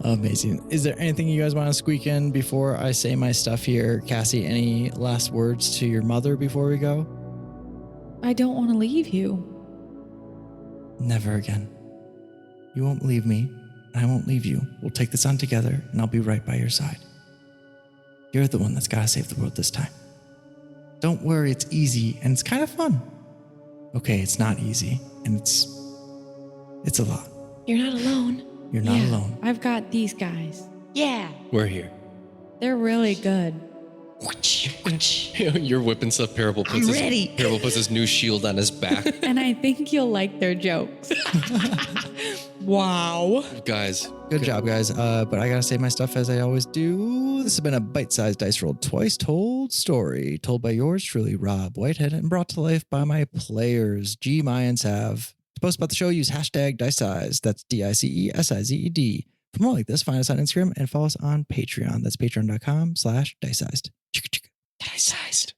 Amazing. Is there anything you guys want to squeak in before I say my stuff here? Cassie, any last words to your mother before we go? I don't want to leave you. Never again. You won't leave me, and I won't leave you. We'll take this on together, and I'll be right by your side. You're the one that's got to save the world this time. Don't worry, it's easy, and it's kind of fun. Okay, it's not easy, and it's a lot. You're not alone. You're not alone. I've got these guys. Yeah. We're here. They're really good. You're whipping stuff. Parable puts Parable puts his new shield on his back. And I think you'll like their jokes. Wow. Guys. Good job, guys. But I got to say my stuff as I always do. This has been a bite-sized dice rolled twice told story told by yours truly, Rob Whitehead, and brought to life by my players, G, Mai, and Sav. To post about the show, use hashtag DiceSized. That's DICESIZED. For more like this, find us on Instagram and follow us on Patreon. That's patreon.com/DiceSized. DiceSized.